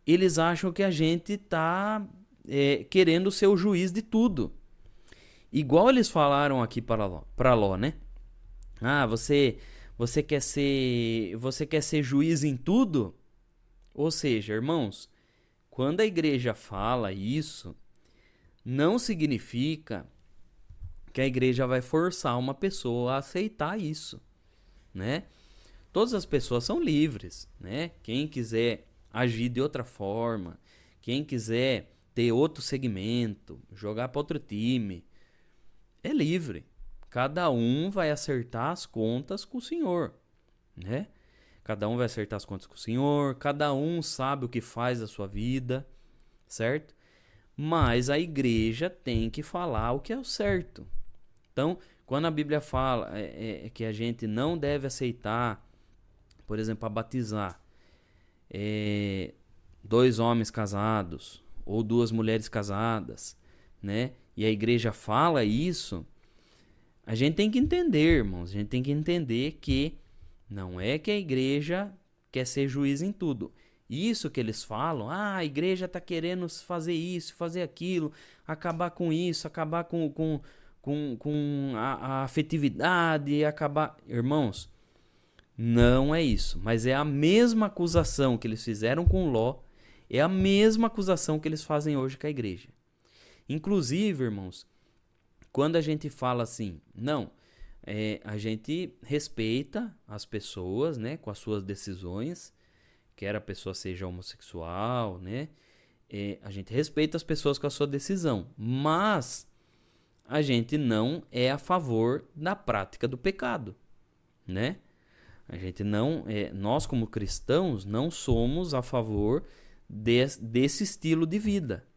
eles acham que a gente está querendo ser o juiz de tudo. Igual eles falaram aqui para Ló, né? Ah, você quer ser juiz em tudo? Ou seja, irmãos, quando a igreja fala isso, não significa que a igreja vai forçar uma pessoa a aceitar isso, né? Todas as pessoas são livres, né? Quem quiser agir de outra forma, quem quiser ter outro segmento, jogar para outro time, é livre. Cada um vai acertar as contas com o Senhor, né? Cada um vai acertar as contas com o Senhor, cada um sabe o que faz da sua vida, certo? Mas a igreja tem que falar o que é o certo. Então, quando a Bíblia fala que a gente não deve aceitar, por exemplo, a batizar dois homens casados ou duas mulheres casadas, né? E a igreja fala isso, a gente tem que entender, irmãos, a gente tem que entender que não é que a igreja quer ser juiz em tudo. Isso que eles falam, a igreja está querendo fazer isso, fazer aquilo, acabar com isso, acabar com a afetividade, acabar... Irmãos, não é isso, mas é a mesma acusação que eles fizeram com Ló, é a mesma acusação que eles fazem hoje com a igreja. Inclusive, irmãos, quando a gente fala assim, não, a gente respeita as pessoas, né, com as suas decisões, quer a pessoa seja homossexual, né, a gente respeita as pessoas com a sua decisão, mas a gente não é a favor da prática do pecado, né? A gente não, nós como cristãos não somos a favor desse estilo de vida.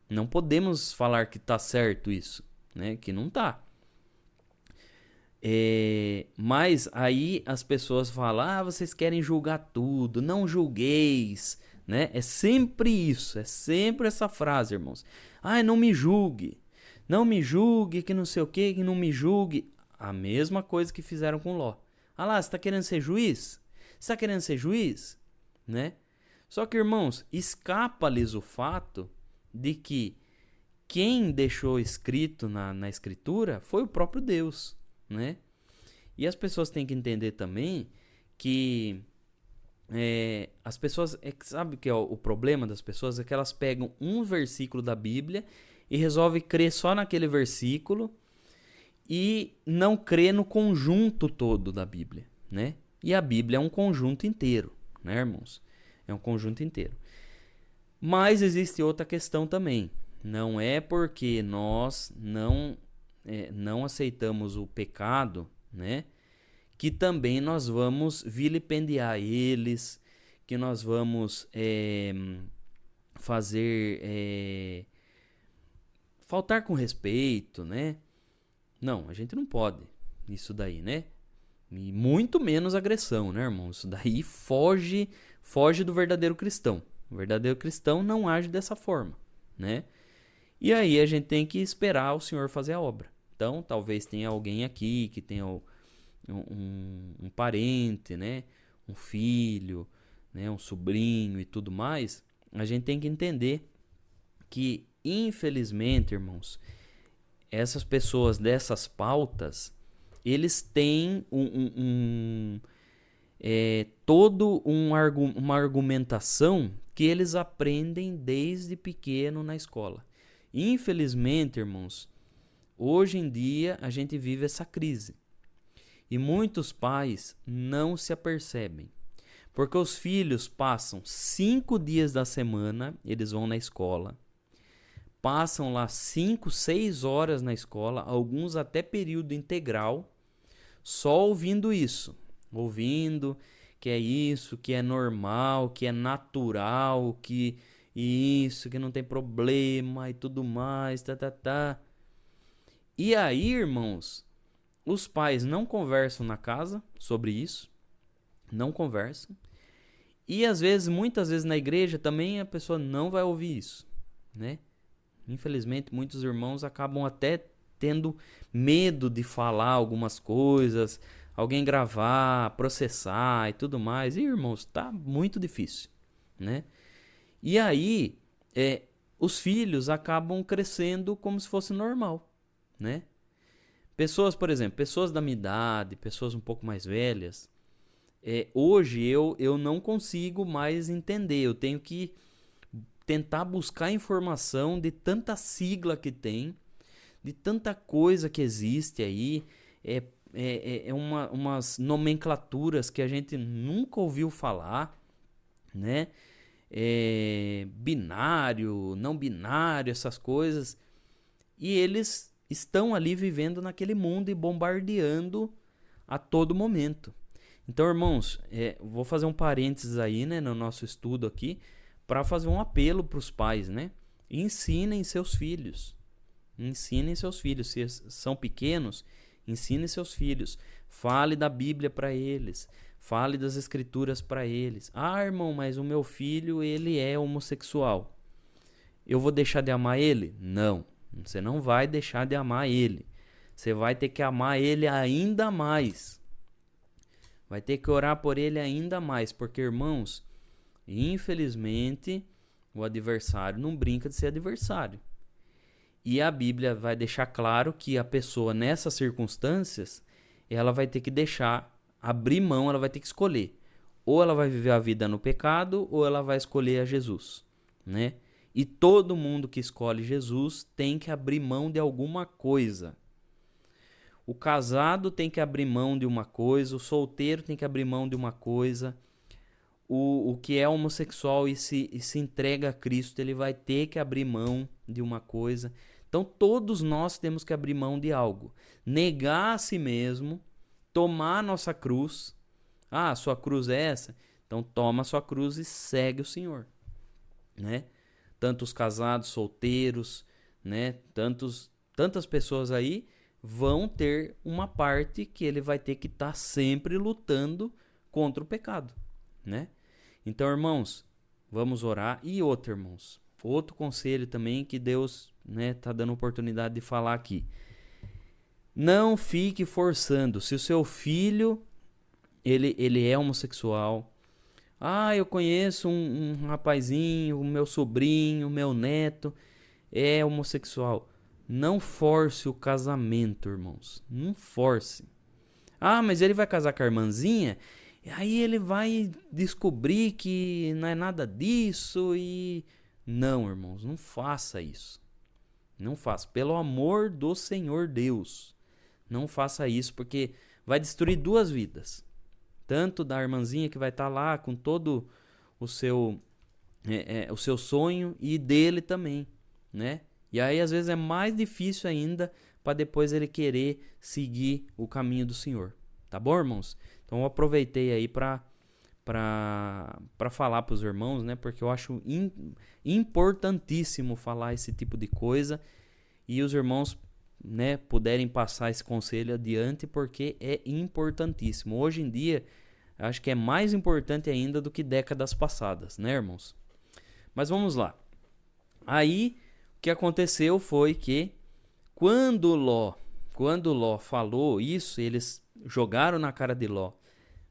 Não podemos falar que está certo isso, né? Que não está. Mas aí as pessoas falam, vocês querem julgar tudo, não julgueis, né? É sempre isso, é sempre essa frase, irmãos. Não me julgue. Não me julgue, que não sei o que não me julgue. A mesma coisa que fizeram com Ló. Lá, você está querendo ser juiz? Você está querendo ser juiz? Né? Só que, irmãos, escapa-lhes o fato de que quem deixou escrito na escritura foi o próprio Deus, né? E as pessoas têm que entender também que as pessoas... sabe o que é o problema das pessoas? É que elas pegam um versículo da Bíblia e resolve crer só naquele versículo e não crê no conjunto todo da Bíblia, né? E a Bíblia é um conjunto inteiro, né, irmãos? É um conjunto inteiro. Mas existe outra questão também. Não é porque nós não aceitamos o pecado, né, que também nós vamos vilipendiar eles, que nós vamos fazer... faltar com respeito, né? Não, a gente não pode isso daí, né? E muito menos agressão, né, irmão? Isso daí foge do verdadeiro cristão. O verdadeiro cristão não age dessa forma, né? E aí a gente tem que esperar o Senhor fazer a obra. Então, talvez tenha alguém aqui que tenha um parente, né? um filho, né, um sobrinho e tudo mais, a gente tem que entender que, infelizmente, irmãos, essas pessoas dessas pautas, eles têm uma argumentação que eles aprendem desde pequeno na escola. Infelizmente, irmãos, hoje em dia a gente vive essa crise. E muitos pais não se apercebem. Porque os filhos passam 5 dias da semana, eles vão na escola. Passam lá 5, 6 horas na escola, alguns até período integral, só ouvindo isso. Ouvindo que é isso, que é normal, que é natural, que isso, que não tem problema e tudo mais, tá. E aí, irmãos, os pais não conversam na casa sobre isso, não conversam. E às vezes, muitas vezes na igreja também a pessoa não vai ouvir isso, né? Infelizmente, muitos irmãos acabam até tendo medo de falar algumas coisas, alguém gravar, processar e tudo mais. E, irmãos, tá muito difícil, né? E aí, os filhos acabam crescendo como se fosse normal, né? Pessoas, por exemplo, pessoas da minha idade, pessoas um pouco mais velhas, hoje eu não consigo mais entender. Eu tenho que tentar buscar informação de tanta sigla que tem, de tanta coisa que existe aí, umas nomenclaturas que a gente nunca ouviu falar, né? Binário, não binário, essas coisas. E eles estão ali vivendo naquele mundo e bombardeando a todo momento. Então, irmãos, vou fazer um parênteses aí, né, no nosso estudo aqui, para fazer um apelo para os pais, né? Ensinem seus filhos. Ensinem seus filhos. Se são pequenos, ensinem seus filhos. Fale da Bíblia para eles. Fale das Escrituras para eles. Ah, irmão, mas o meu filho, ele é homossexual. Eu vou deixar de amar ele? Não. Você não vai deixar de amar ele. Você vai ter que amar ele ainda mais. Vai ter que orar por ele ainda mais. Porque, irmãos, infelizmente, o adversário não brinca de ser adversário. E a Bíblia vai deixar claro que a pessoa, nessas circunstâncias, ela vai ter que abrir mão, ela vai ter que escolher. Ou ela vai viver a vida no pecado, ou ela vai escolher a Jesus, né? E todo mundo que escolhe Jesus tem que abrir mão de alguma coisa. O casado tem que abrir mão de uma coisa, o solteiro tem que abrir mão de uma coisa. O que é homossexual e se entrega a Cristo, ele vai ter que abrir mão de uma coisa. Então todos nós temos que abrir mão de algo. Negar a si mesmo, tomar a nossa cruz. Ah, a sua cruz é essa? Então toma a sua cruz e segue o Senhor, né? Tanto os casados, solteiros, né? Tantas pessoas aí vão ter uma parte que ele vai ter que estar sempre lutando contra o pecado, né? Então, irmãos, vamos orar. E outro, irmãos, outro conselho também que Deus, né, tá dando oportunidade de falar aqui. Não fique forçando. Se o seu filho ele é homossexual, eu conheço um rapazinho, o meu sobrinho, o meu neto é homossexual. Não force o casamento, irmãos. Não force. Mas ele vai casar com a irmãzinha, e aí ele vai descobrir que não é nada disso e... Não, irmãos, não faça isso. Não faça. Pelo amor do Senhor Deus. Não faça isso, porque vai destruir 2 vidas. Tanto da irmãzinha que vai estar lá com todo o seu sonho e dele também, né? E aí às vezes é mais difícil ainda para depois ele querer seguir o caminho do Senhor. Tá bom, irmãos? Então eu aproveitei aí para falar para os irmãos, né? Porque eu acho importantíssimo falar esse tipo de coisa e os irmãos, né, puderem passar esse conselho adiante, porque é importantíssimo. Hoje em dia, acho que é mais importante ainda do que décadas passadas, né, irmãos? Mas vamos lá. Aí, o que aconteceu foi que quando Ló falou isso, eles jogaram na cara de Ló: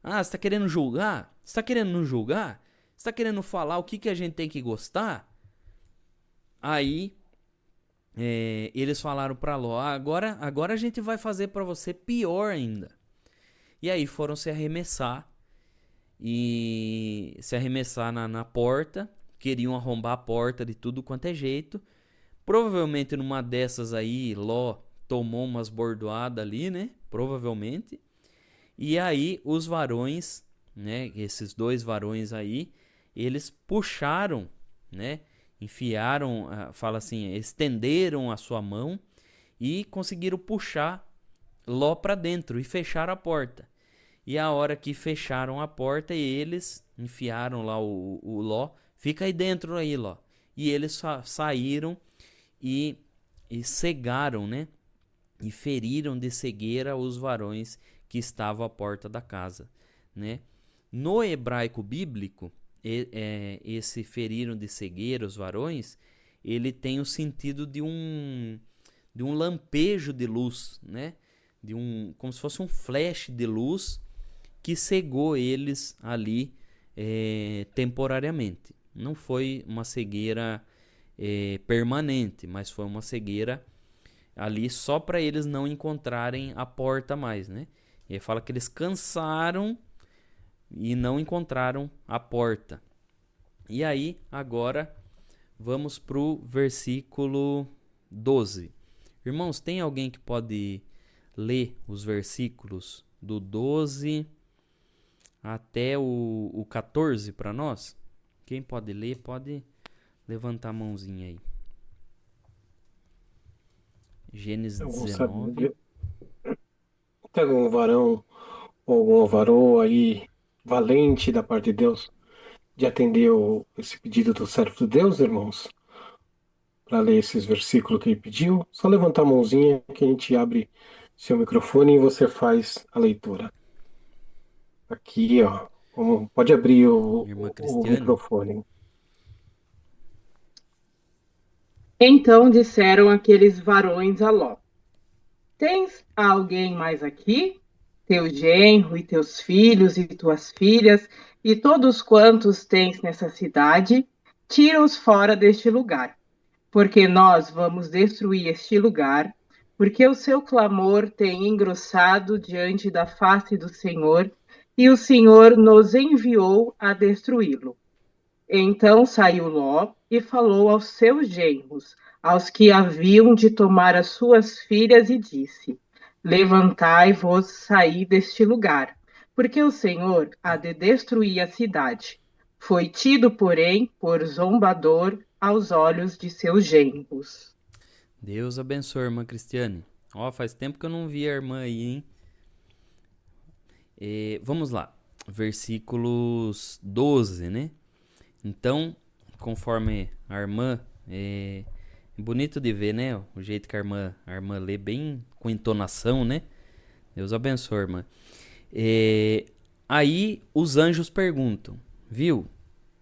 Ah, você está querendo julgar? Você está querendo nos julgar? Você está querendo falar o que a gente tem que gostar? Aí eles falaram para Ló, agora a gente vai fazer para você pior ainda. E aí foram se arremessar na porta, queriam arrombar a porta de tudo quanto é jeito. Provavelmente numa dessas aí, Ló tomou umas bordoadas ali, né? Provavelmente. E aí os varões, né? Esses dois varões aí, eles puxaram, né? Enfiaram, fala assim, estenderam a sua mão e conseguiram puxar Ló para dentro e fecharam a porta. E a hora que fecharam a porta, eles enfiaram lá o Ló. Fica aí dentro aí, Ló. E eles saíram e cegaram, né? E feriram de cegueira os varões que estavam à porta da casa, né? No hebraico bíblico, esse feriram de cegueira os varões, ele tem o sentido de um lampejo de luz, né? Como se fosse um flash de luz que cegou eles ali temporariamente. Não foi uma cegueira permanente, mas foi uma cegueira ali só para eles não encontrarem a porta mais, né? E aí fala que eles cansaram e não encontraram a porta. E aí, agora, vamos pro versículo 12. Irmãos, tem alguém que pode ler os versículos do 12 até o 14 para nós? Quem pode ler, pode levantar a mãozinha aí. Gênesis Eu vou 19. saber. Tem algum varão ou alguma varoa aí valente da parte de Deus de atender esse pedido do servo de Deus, irmãos? Para ler esses versículos que ele pediu, só levantar a mãozinha que a gente abre seu microfone e você faz a leitura. Aqui, ó. Pode abrir Irmã o Cristiane. microfone. Então disseram aqueles varões a Ló: Tens alguém mais aqui? Teu genro e teus filhos e tuas filhas e todos quantos tens nessa cidade, tira-os fora deste lugar, porque nós vamos destruir este lugar, porque o seu clamor tem engrossado diante da face do Senhor, e o Senhor nos enviou a destruí-lo. Então saiu Ló e falou aos seus genros, aos que haviam de tomar as suas filhas, e disse: Levantai-vos, saí deste lugar, porque o Senhor há de destruir a cidade. Foi tido, porém, por zombador aos olhos de seus genros. Deus abençoe, irmã Cristiane. Ó, faz tempo que eu não vi a irmã aí, hein? Vamos lá. Versículos 12, né? Então, conforme a irmã, é bonito de ver, né? O jeito que a irmã lê bem com entonação, né? Deus abençoe, irmã. Aí os anjos perguntam, viu?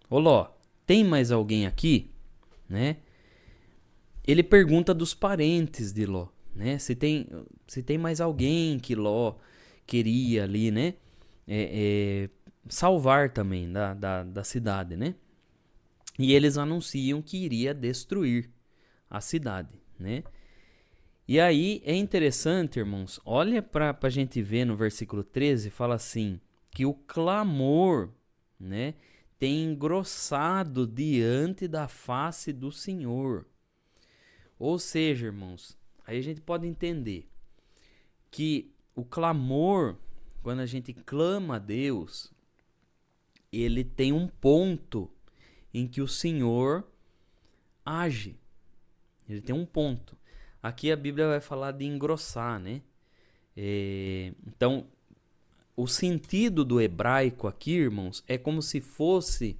Ô Ló, tem mais alguém aqui? Né? Ele pergunta dos parentes de Ló, né? Se tem mais alguém que Ló queria ali, né? Salvar também da cidade, né? E eles anunciam que iria destruir a cidade, né? E aí é interessante, irmãos, olha para a gente ver no versículo 13, fala assim, que o clamor, né, tem engrossado diante da face do Senhor. Ou seja, irmãos, aí a gente pode entender que o clamor, quando a gente clama a Deus, ele tem um ponto em que o Senhor age. Ele tem um ponto. Aqui a Bíblia vai falar de engrossar, né? Então, o sentido do hebraico aqui, irmãos, é como se fosse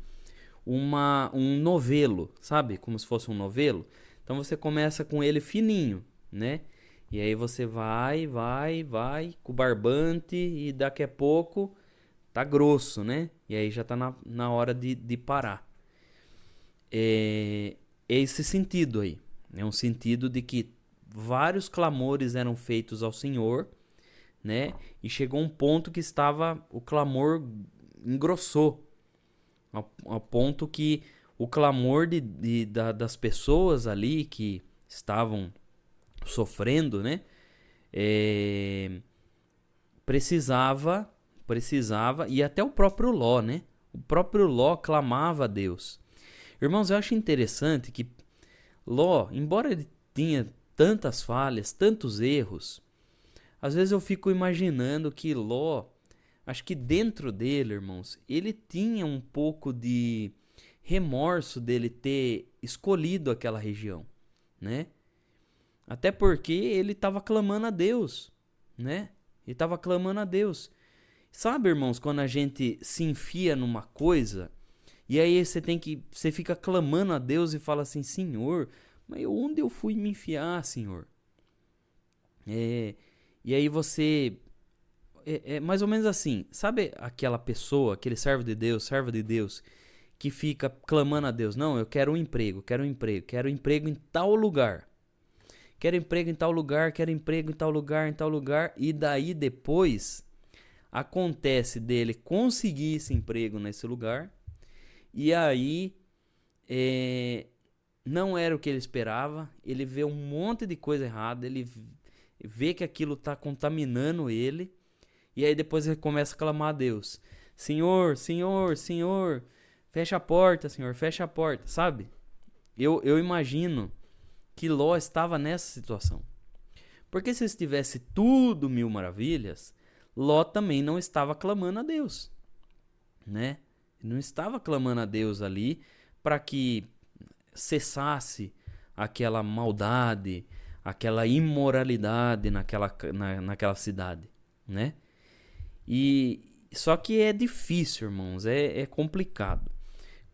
um novelo, sabe? Como se fosse um novelo. Então você começa com ele fininho, né? E aí você vai com o barbante e daqui a pouco tá grosso, né? E aí já tá na hora de parar. É esse sentido aí. É um sentido de que vários clamores eram feitos ao Senhor, né? E chegou um ponto que o clamor engrossou, ao ponto que o clamor das pessoas ali que estavam sofrendo, né? Precisava, e até o próprio Ló, né? O próprio Ló clamava a Deus. Irmãos, eu acho interessante que Ló, embora ele tinha tantas falhas, tantos erros, às vezes eu fico imaginando que Ló, acho que dentro dele, irmãos, ele tinha um pouco de remorso dele ter escolhido aquela região, né? Até porque ele estava clamando a Deus, né? Ele estava clamando a Deus. Sabe, irmãos, quando a gente se enfia numa coisa e aí você fica clamando a Deus e fala assim: Senhor, mas onde eu fui me enfiar, Senhor? E aí você é mais ou menos assim, sabe aquela pessoa, aquele serva de Deus, que fica clamando a Deus: não, eu quero um emprego, quero emprego em tal lugar. Quero emprego em tal lugar, quero emprego em tal lugar, e daí depois acontece dele conseguir esse emprego nesse lugar, e aí não era o que ele esperava, ele vê um monte de coisa errada, ele vê que aquilo está contaminando ele, e aí depois ele começa a clamar a Deus: Senhor, Senhor, Senhor, fecha a porta, Senhor, fecha a porta, sabe? Eu imagino que Ló estava nessa situação. Porque se estivesse tudo mil maravilhas, Ló também não estava clamando a Deus, né? Não estava clamando a Deus ali para que cessasse aquela maldade, aquela imoralidade naquela cidade, né? E só que é difícil, irmãos, é complicado.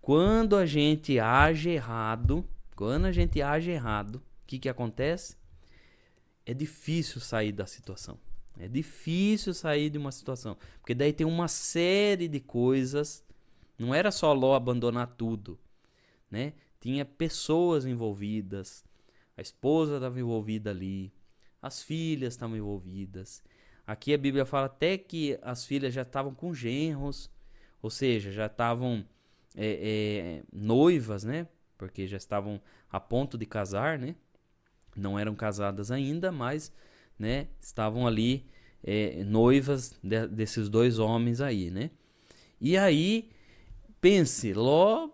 Quando a gente age errado, o que acontece? É difícil sair da situação. É difícil sair de uma situação. Porque daí tem uma série de coisas. Não era só Ló abandonar tudo, né? Tinha pessoas envolvidas. A esposa estava envolvida ali. As filhas estavam envolvidas. Aqui a Bíblia fala até que as filhas já estavam com genros. Ou seja, já estavam noivas, né? Porque já estavam a ponto de casar, né? Não eram casadas ainda, mas, né, estavam ali noivas desses dois homens aí, né? E aí, pense, Ló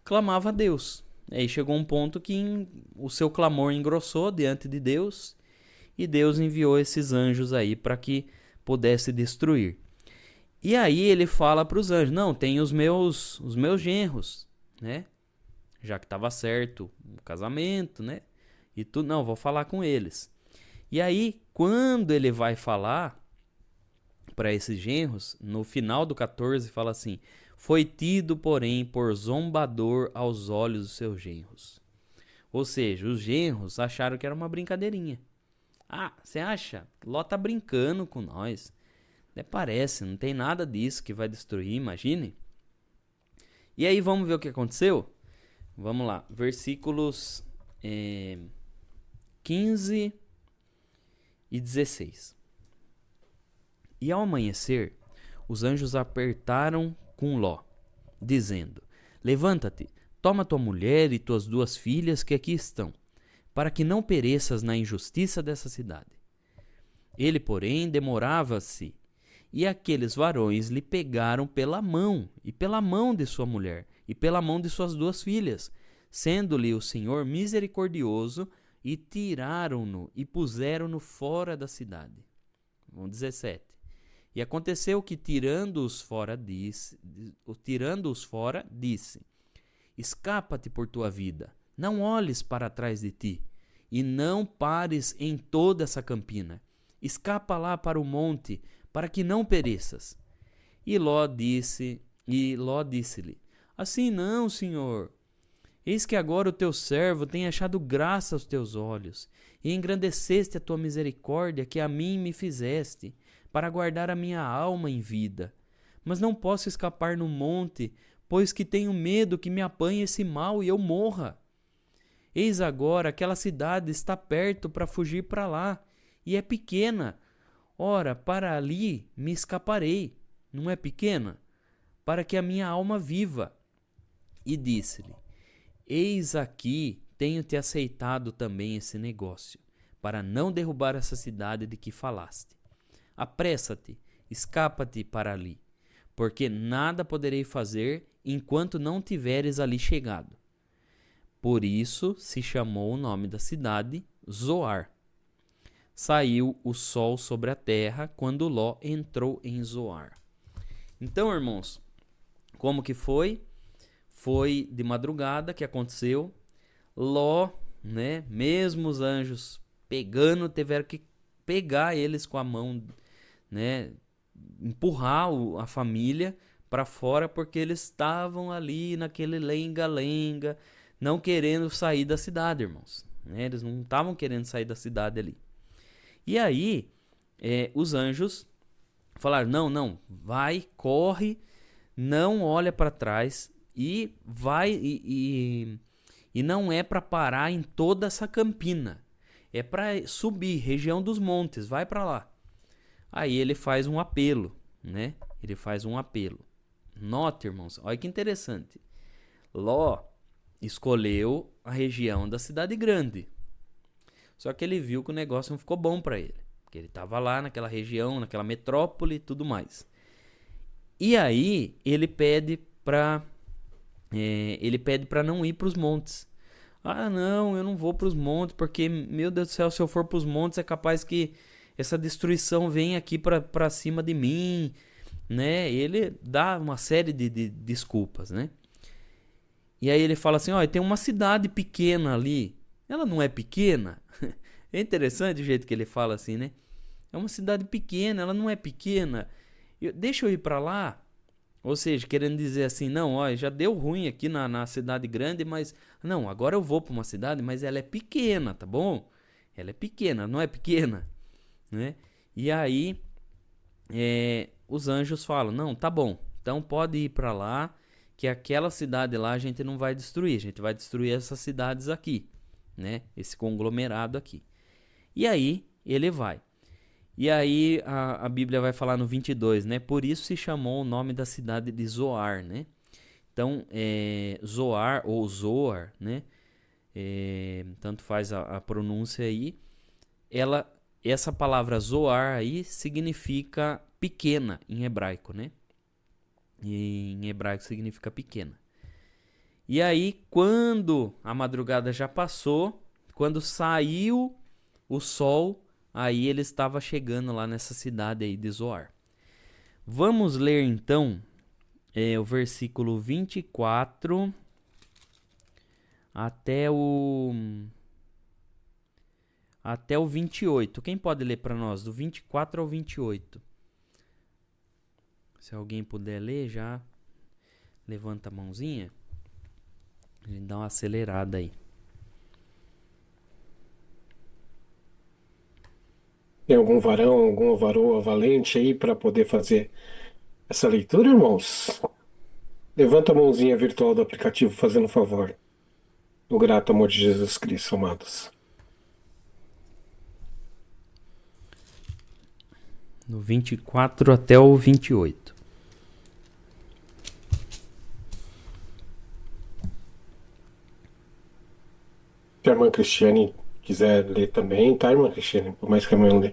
clamava a Deus. Aí chegou um ponto que o seu clamor engrossou diante de Deus, e Deus enviou esses anjos aí para que pudesse destruir. E aí ele fala para os anjos: não, tem os meus genros, né? Já que estava certo o casamento, né? E tudo, não, vou falar com eles. E aí, quando ele vai falar para esses genros, no final do 14 fala assim: foi tido, porém, por zombador aos olhos dos seus genros. Ou seja, os genros acharam que era uma brincadeirinha. Ah, você acha? Ló tá brincando com nós. Até parece, não tem nada disso que vai destruir, imagine. E aí vamos ver o que aconteceu? Vamos lá, versículos 15 e 16. E ao amanhecer, os anjos apertaram com Ló, dizendo: levanta-te, toma tua mulher e tuas 2 filhas que aqui estão, para que não pereças na injustiça dessa cidade. Ele, porém, demorava-se, e aqueles varões lhe pegaram pela mão, e pela mão de sua mulher, e pela mão de suas 2 filhas, sendo-lhe o Senhor misericordioso, e tiraram-no e puseram-no fora da cidade. 17. E aconteceu que, tirando-os fora, disse: escapa-te por tua vida, não olhes para trás de ti, e não pares em toda essa campina. Escapa lá para o monte, para que não pereças. E Ló disse-lhe: assim não, Senhor. Eis que agora o teu servo tem achado graça aos teus olhos, e engrandeceste a tua misericórdia que a mim me fizeste, para guardar a minha alma em vida. Mas não posso escapar no monte, pois que tenho medo que me apanhe esse mal e eu morra. Eis agora aquela cidade está perto para fugir para lá, e é pequena. Ora, para ali me escaparei, não é pequena? Para que a minha alma viva. E disse-lhe: Eis aqui tenho-te aceitado também esse negócio, para não derrubar essa cidade de que falaste. Apressa-te, escapa-te para ali, porque nada poderei fazer enquanto não tiveres ali chegado. Por isso se chamou o nome da cidade Zoar. Saiu o sol sobre a terra quando Ló entrou em Zoar. Então, irmãos, como que foi? Foi de madrugada que aconteceu. Ló, né, mesmo os anjos pegando, tiveram que pegar eles com a mão, né, empurrar a família para fora, porque eles estavam ali naquele lenga-lenga, não querendo sair da cidade, irmãos. Né? Eles não estavam querendo sair da cidade ali. E aí, os anjos falaram: não, vai, corre, não olha para trás e vai, e não é para parar em toda essa campina, é para subir, região dos montes, vai para lá. Aí ele faz um apelo, né? Ele faz um apelo. Note, irmãos, olha que interessante. Ló escolheu a região da cidade grande. Só que ele viu que o negócio não ficou bom para ele, porque ele estava lá naquela região, naquela metrópole e tudo mais. E aí ele pede para não ir para os montes. Ah, não, eu não vou para os montes, porque, meu Deus do céu, se eu for para os montes é capaz que essa destruição venha aqui para cima de mim, né? Ele dá uma série de desculpas, né? E aí ele fala assim: ó, tem uma cidade pequena ali. Ela não é pequena? É interessante o jeito que ele fala assim, né? É uma cidade pequena, ela não é pequena. Deixa eu ir para lá. Ou seja, querendo dizer assim: não, ó, já deu ruim aqui na cidade grande, mas não, agora eu vou para uma cidade, mas ela é pequena, tá bom? Ela é pequena, não é pequena, né? E aí os anjos falam: não, tá bom, então pode ir para lá, que aquela cidade lá a gente não vai destruir, a gente vai destruir essas cidades aqui, né? Esse conglomerado aqui. E aí ele vai. E aí a Bíblia vai falar no 22, né? Por isso se chamou o nome da cidade de Zoar, né? Então, Zoar ou Zoar, né? Tanto faz a pronúncia aí. Essa palavra Zoar aí significa pequena em hebraico, né? E em hebraico significa pequena. E aí, quando a madrugada já passou, quando saiu o sol, aí ele estava chegando lá nessa cidade aí de Zoar. Vamos ler então o versículo 24 até o 28. Quem pode ler para nós? Do 24 ao 28. Se alguém puder ler, já levanta a mãozinha. A gente dá uma acelerada aí. Tem algum varão, alguma varoa valente aí para poder fazer essa leitura, irmãos? Levanta a mãozinha virtual do aplicativo, fazendo um favor. No grato amor de Jesus Cristo, amados. Do 24 até o 28. Se a irmã Cristiane quiser ler também, tá, irmã Cristiane? Por mais que a irmã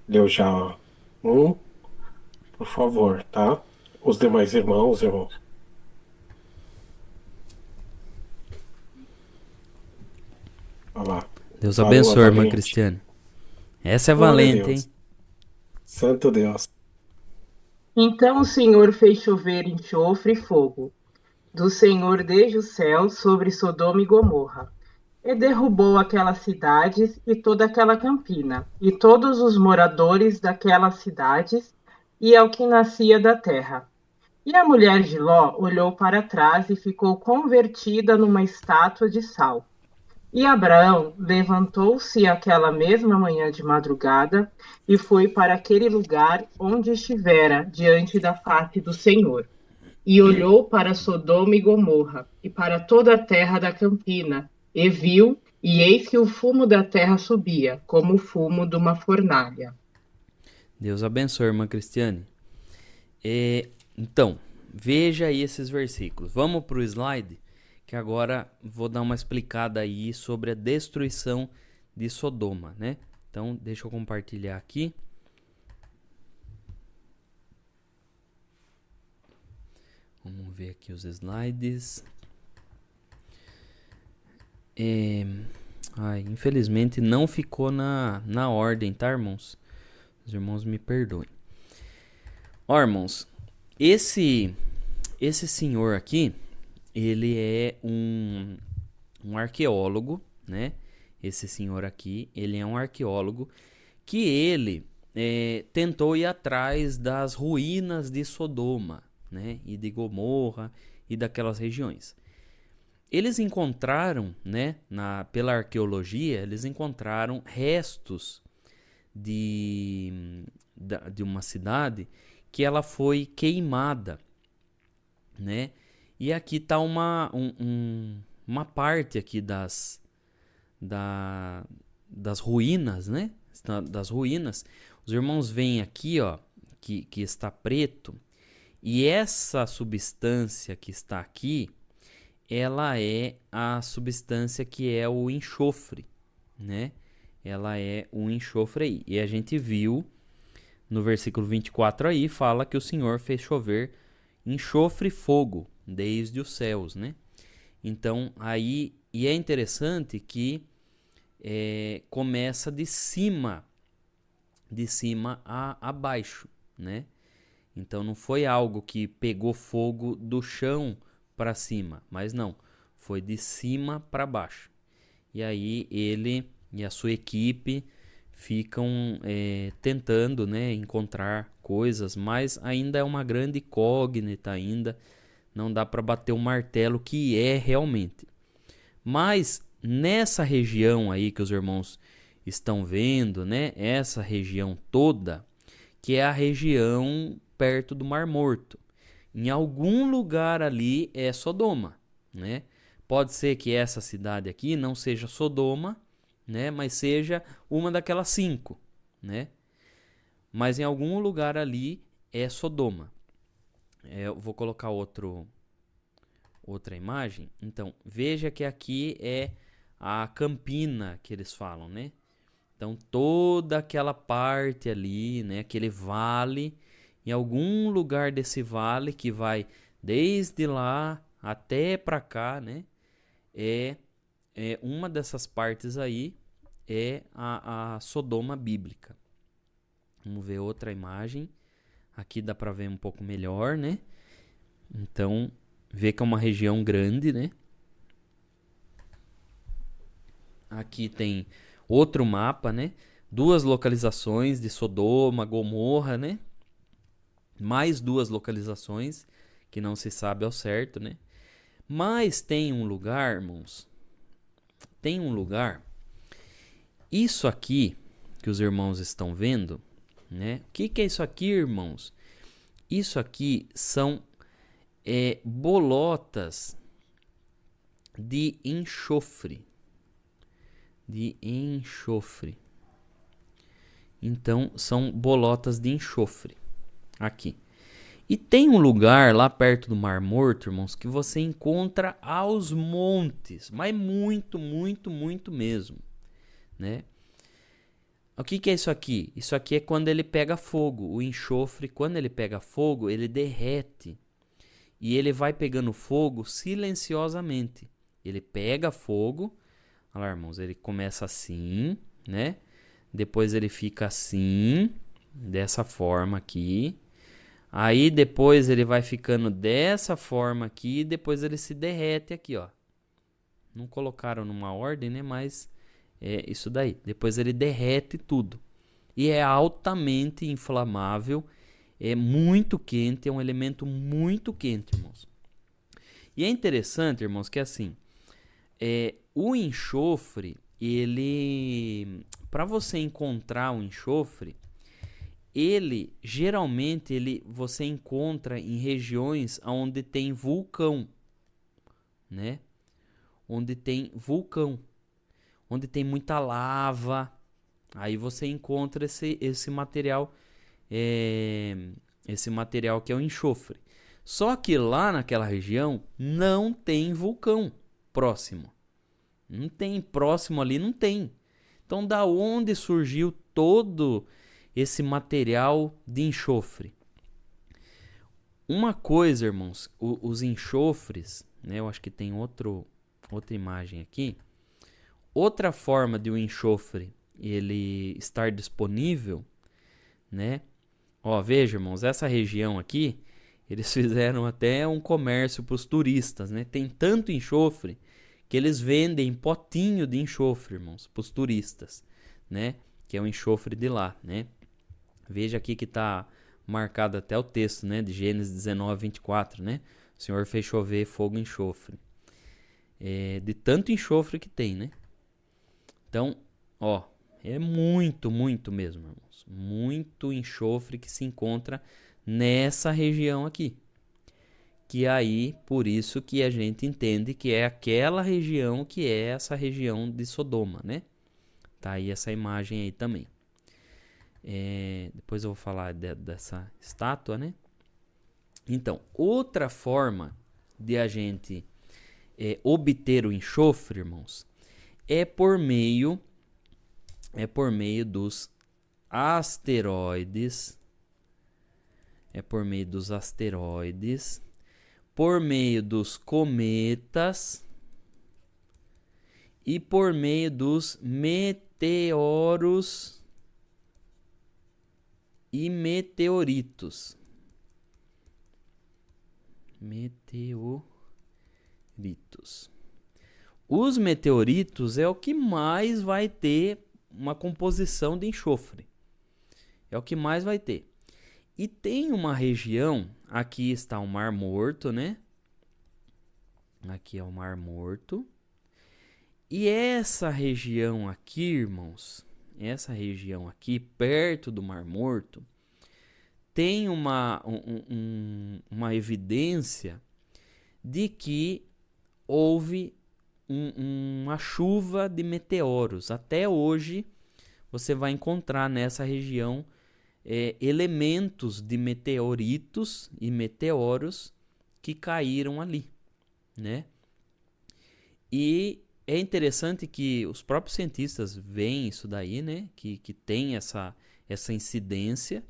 leu já por favor, tá? Os demais irmãos. Olha lá. Deus Varoa abençoe, irmã valente. Cristiane. Essa é Glória a valente, Deus. hein? Santo Deus. Então o Senhor fez chover enxofre e fogo do Senhor desde o céu sobre Sodoma e Gomorra, e derrubou aquelas cidades e toda aquela campina, e todos os moradores daquelas cidades, e ao que nascia da terra. E a mulher de Ló olhou para trás e ficou convertida numa estátua de sal. E Abraão levantou-se aquela mesma manhã de madrugada e foi para aquele lugar onde estivera diante da face do Senhor. E olhou para Sodoma e Gomorra, e para toda a terra da campina, e viu, e eis que o fumo da terra subia, como o fumo de uma fornalha. Deus abençoe, irmã Cristiane. Então, veja aí esses versículos. Vamos para o slide, que agora vou dar uma explicada aí sobre a destruição de Sodoma, né? Então, deixa eu compartilhar aqui. Vamos ver aqui os slides. Infelizmente não ficou na ordem, tá, irmãos? Os irmãos me perdoem. Ó, irmãos, esse senhor aqui, ele é um arqueólogo, né? Esse senhor aqui, ele é um arqueólogo que ele tentou ir atrás das ruínas de Sodoma, né? E de Gomorra e daquelas regiões. Eles encontraram, né? Pela arqueologia, eles encontraram restos de uma cidade que ela foi queimada, né? E aqui está uma parte aqui das ruínas, né? Das ruínas. Os irmãos veem aqui, ó, que está preto. E essa substância que está aqui, ela é a substância que é o enxofre, né? Ela é o enxofre aí. E a gente viu no versículo 24 aí, fala que o Senhor fez chover enxofre e fogo desde os céus, né? Então, aí, e é interessante que começa de cima a baixo, né? Então, não foi algo que pegou fogo do chão para cima, mas não, foi de cima para baixo. E aí, ele e a sua equipe ficam tentando, né, encontrar coisas, mas ainda é uma grande incógnita, ainda não dá para bater o martelo que é realmente. Mas nessa região aí que os irmãos estão vendo, né, essa região toda, que é a região perto do Mar Morto, em algum lugar ali é Sodoma, né? Pode ser que essa cidade aqui não seja Sodoma, né, mas seja uma daquelas 5, né? Mas em algum lugar ali é Sodoma. Eu vou colocar outra imagem. Então, veja que aqui é a campina que eles falam, né? Então, toda aquela parte ali, né, aquele vale, em algum lugar desse vale que vai desde lá até para cá, né? Uma dessas partes aí é a Sodoma bíblica. Vamos ver outra imagem. Aqui dá para ver um pouco melhor, né? Então, vê que é uma região grande, né? Aqui tem outro mapa, né? 2 localizações de Sodoma, Gomorra, né? Mais 2 localizações que não se sabe ao certo, né? Mas tem um lugar, irmãos. Tem um lugar. Isso aqui que os irmãos estão vendo, né? O que é isso aqui, irmãos? Isso aqui são bolotas de enxofre. Então, são bolotas de enxofre. Aqui. E tem um lugar lá perto do Mar Morto, irmãos, que você encontra aos montes. Mas muito, muito, muito mesmo, né? O que é isso aqui? Isso aqui é quando ele pega fogo. O enxofre, quando ele pega fogo, ele derrete. E ele vai pegando fogo silenciosamente. Ele pega fogo. Olha lá, irmãos, ele começa assim, né? Depois ele fica assim, dessa forma aqui. Aí depois ele vai ficando dessa forma aqui. E depois ele se derrete aqui, ó. Não colocaram numa ordem, né? Mas é isso daí. Depois ele derrete tudo. E é altamente inflamável. É muito quente. É um elemento muito quente, irmãos. E é interessante, irmãos, que assim... o enxofre, ele... Para você encontrar o enxofre... Ele, geralmente, você encontra em regiões onde tem vulcão, né? Onde tem vulcão, onde tem muita lava, aí você encontra esse material esse material que é o enxofre. Só que lá naquela região não tem vulcão próximo. Não tem, próximo ali não tem. Então da onde surgiu todo esse material de enxofre? Uma coisa, irmãos, os enxofres, né? Eu acho que tem outra imagem aqui. Outra forma de o enxofre ele estar disponível, né? Ó, veja, irmãos, essa região aqui, eles fizeram até um comércio para os turistas, né? Tem tanto enxofre que eles vendem potinho de enxofre, irmãos, para os turistas, né? Que é o enxofre de lá, né? Veja aqui que está marcado até o texto, né? De Gênesis 19, 24, né? O Senhor fez chover fogo e enxofre. De tanto enxofre que tem, né? Então, ó, é muito, muito mesmo, irmãos. Muito enxofre que se encontra nessa região aqui. Que aí, por isso que a gente entende que é aquela região que é essa região de Sodoma, né? Tá aí essa imagem aí também. Depois eu vou falar dessa estátua, né? Então, outra forma de a gente obter o enxofre, irmãos, é por meio dos asteroides. Por meio dos cometas e por meio dos meteoros e meteoritos. Os meteoritos é o que mais vai ter uma composição de enxofre. É o que mais vai ter. E tem uma região, aqui está o Mar Morto, né? Aqui é o Mar Morto. E essa região aqui, irmãos, essa região aqui, perto do Mar Morto, tem uma evidência de que houve uma chuva de meteoros. Até hoje, você vai encontrar nessa região elementos de meteoritos e meteoros que caíram ali, né? E é interessante que os próprios cientistas veem isso daí, né? Que tem essa incidência.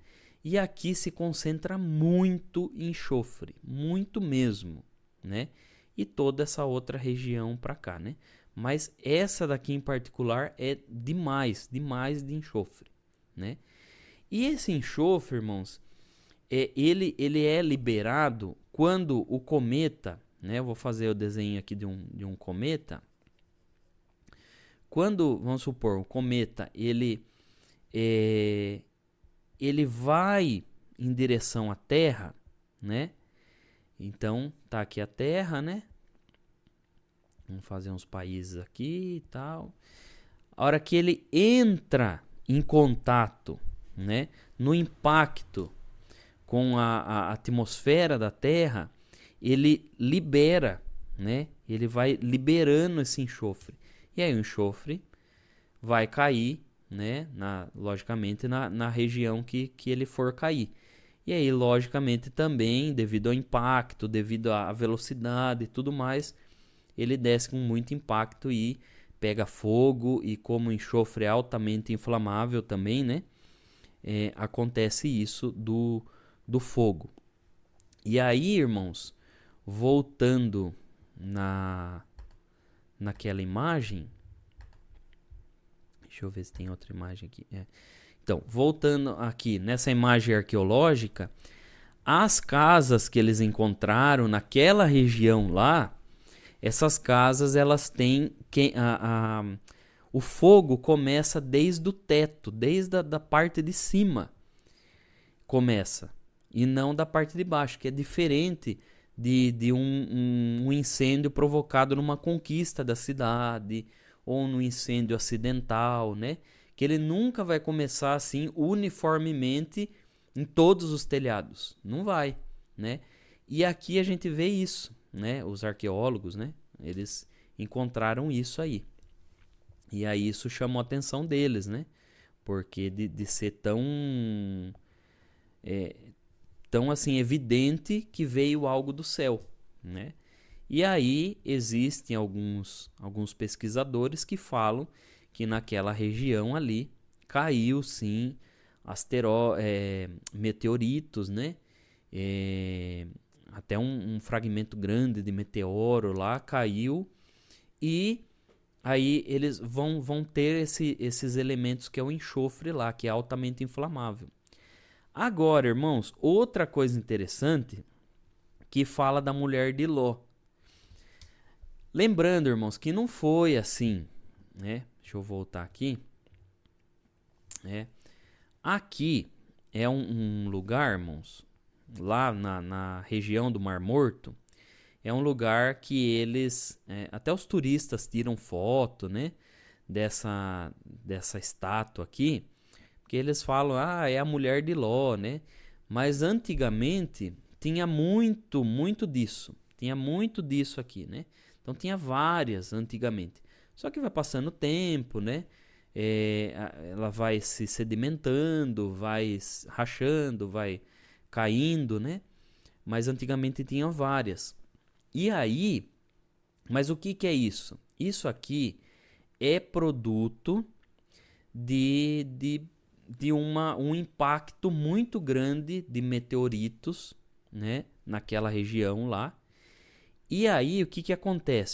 E aqui se concentra muito enxofre, muito mesmo, né? E toda essa outra região para cá, né? Mas essa daqui em particular é demais de enxofre, né? E esse enxofre, irmãos, ele é liberado quando o cometa, né? Eu vou fazer o desenho aqui de um cometa. Quando, vamos supor, o cometa, ele vai em direção à Terra, né? Então, tá aqui a Terra, né? Vamos fazer uns países aqui e tal. A hora que ele entra em contato, né, no impacto com a atmosfera da Terra, ele libera, né? Ele vai liberando esse enxofre. E aí o enxofre vai cair, né, logicamente na região que ele for cair. E aí, logicamente, também, devido ao impacto, devido à velocidade e tudo mais, ele desce com muito impacto e pega fogo. E como o enxofre é altamente inflamável também, né, acontece isso do fogo. E aí, irmãos, voltando naquela imagem, deixa eu ver se tem outra imagem aqui. Então, voltando aqui nessa imagem arqueológica, as casas que eles encontraram naquela região lá, essas casas elas têm o fogo começa desde o teto, desde a parte de cima começa, e não da parte de baixo, que é diferente de um incêndio provocado numa conquista da cidade ou num incêndio acidental, né? Que ele nunca vai começar assim uniformemente em todos os telhados, não vai, né? E aqui a gente vê isso, né? Os arqueólogos, né? Eles encontraram isso aí. E aí isso chamou a atenção deles, né? Porque de ser tão tão assim evidente que veio algo do céu, né? E aí existem alguns pesquisadores que falam que naquela região ali caiu sim meteoritos, né? Até um fragmento grande de meteoro lá caiu, e aí eles vão ter esses elementos que é o enxofre lá, que é altamente inflamável. Agora, irmãos, outra coisa interessante que fala da mulher de Ló. Lembrando, irmãos, que não foi assim, né? Deixa eu voltar aqui. Aqui é um lugar, irmãos, lá na região do Mar Morto, é um lugar que eles, até os turistas tiram foto, né? Dessa estátua aqui, porque eles falam, é a mulher de Ló, né? Mas antigamente tinha muito disso. Tinha muito disso aqui, né? Então tinha várias antigamente. Só que vai passando o tempo, né? Ela vai se sedimentando, vai rachando, vai caindo, né? Mas antigamente tinha várias. E aí, mas o que é isso? Isso aqui é produto de um impacto muito grande de meteoritos, né? Naquela região lá. E aí, o que acontece?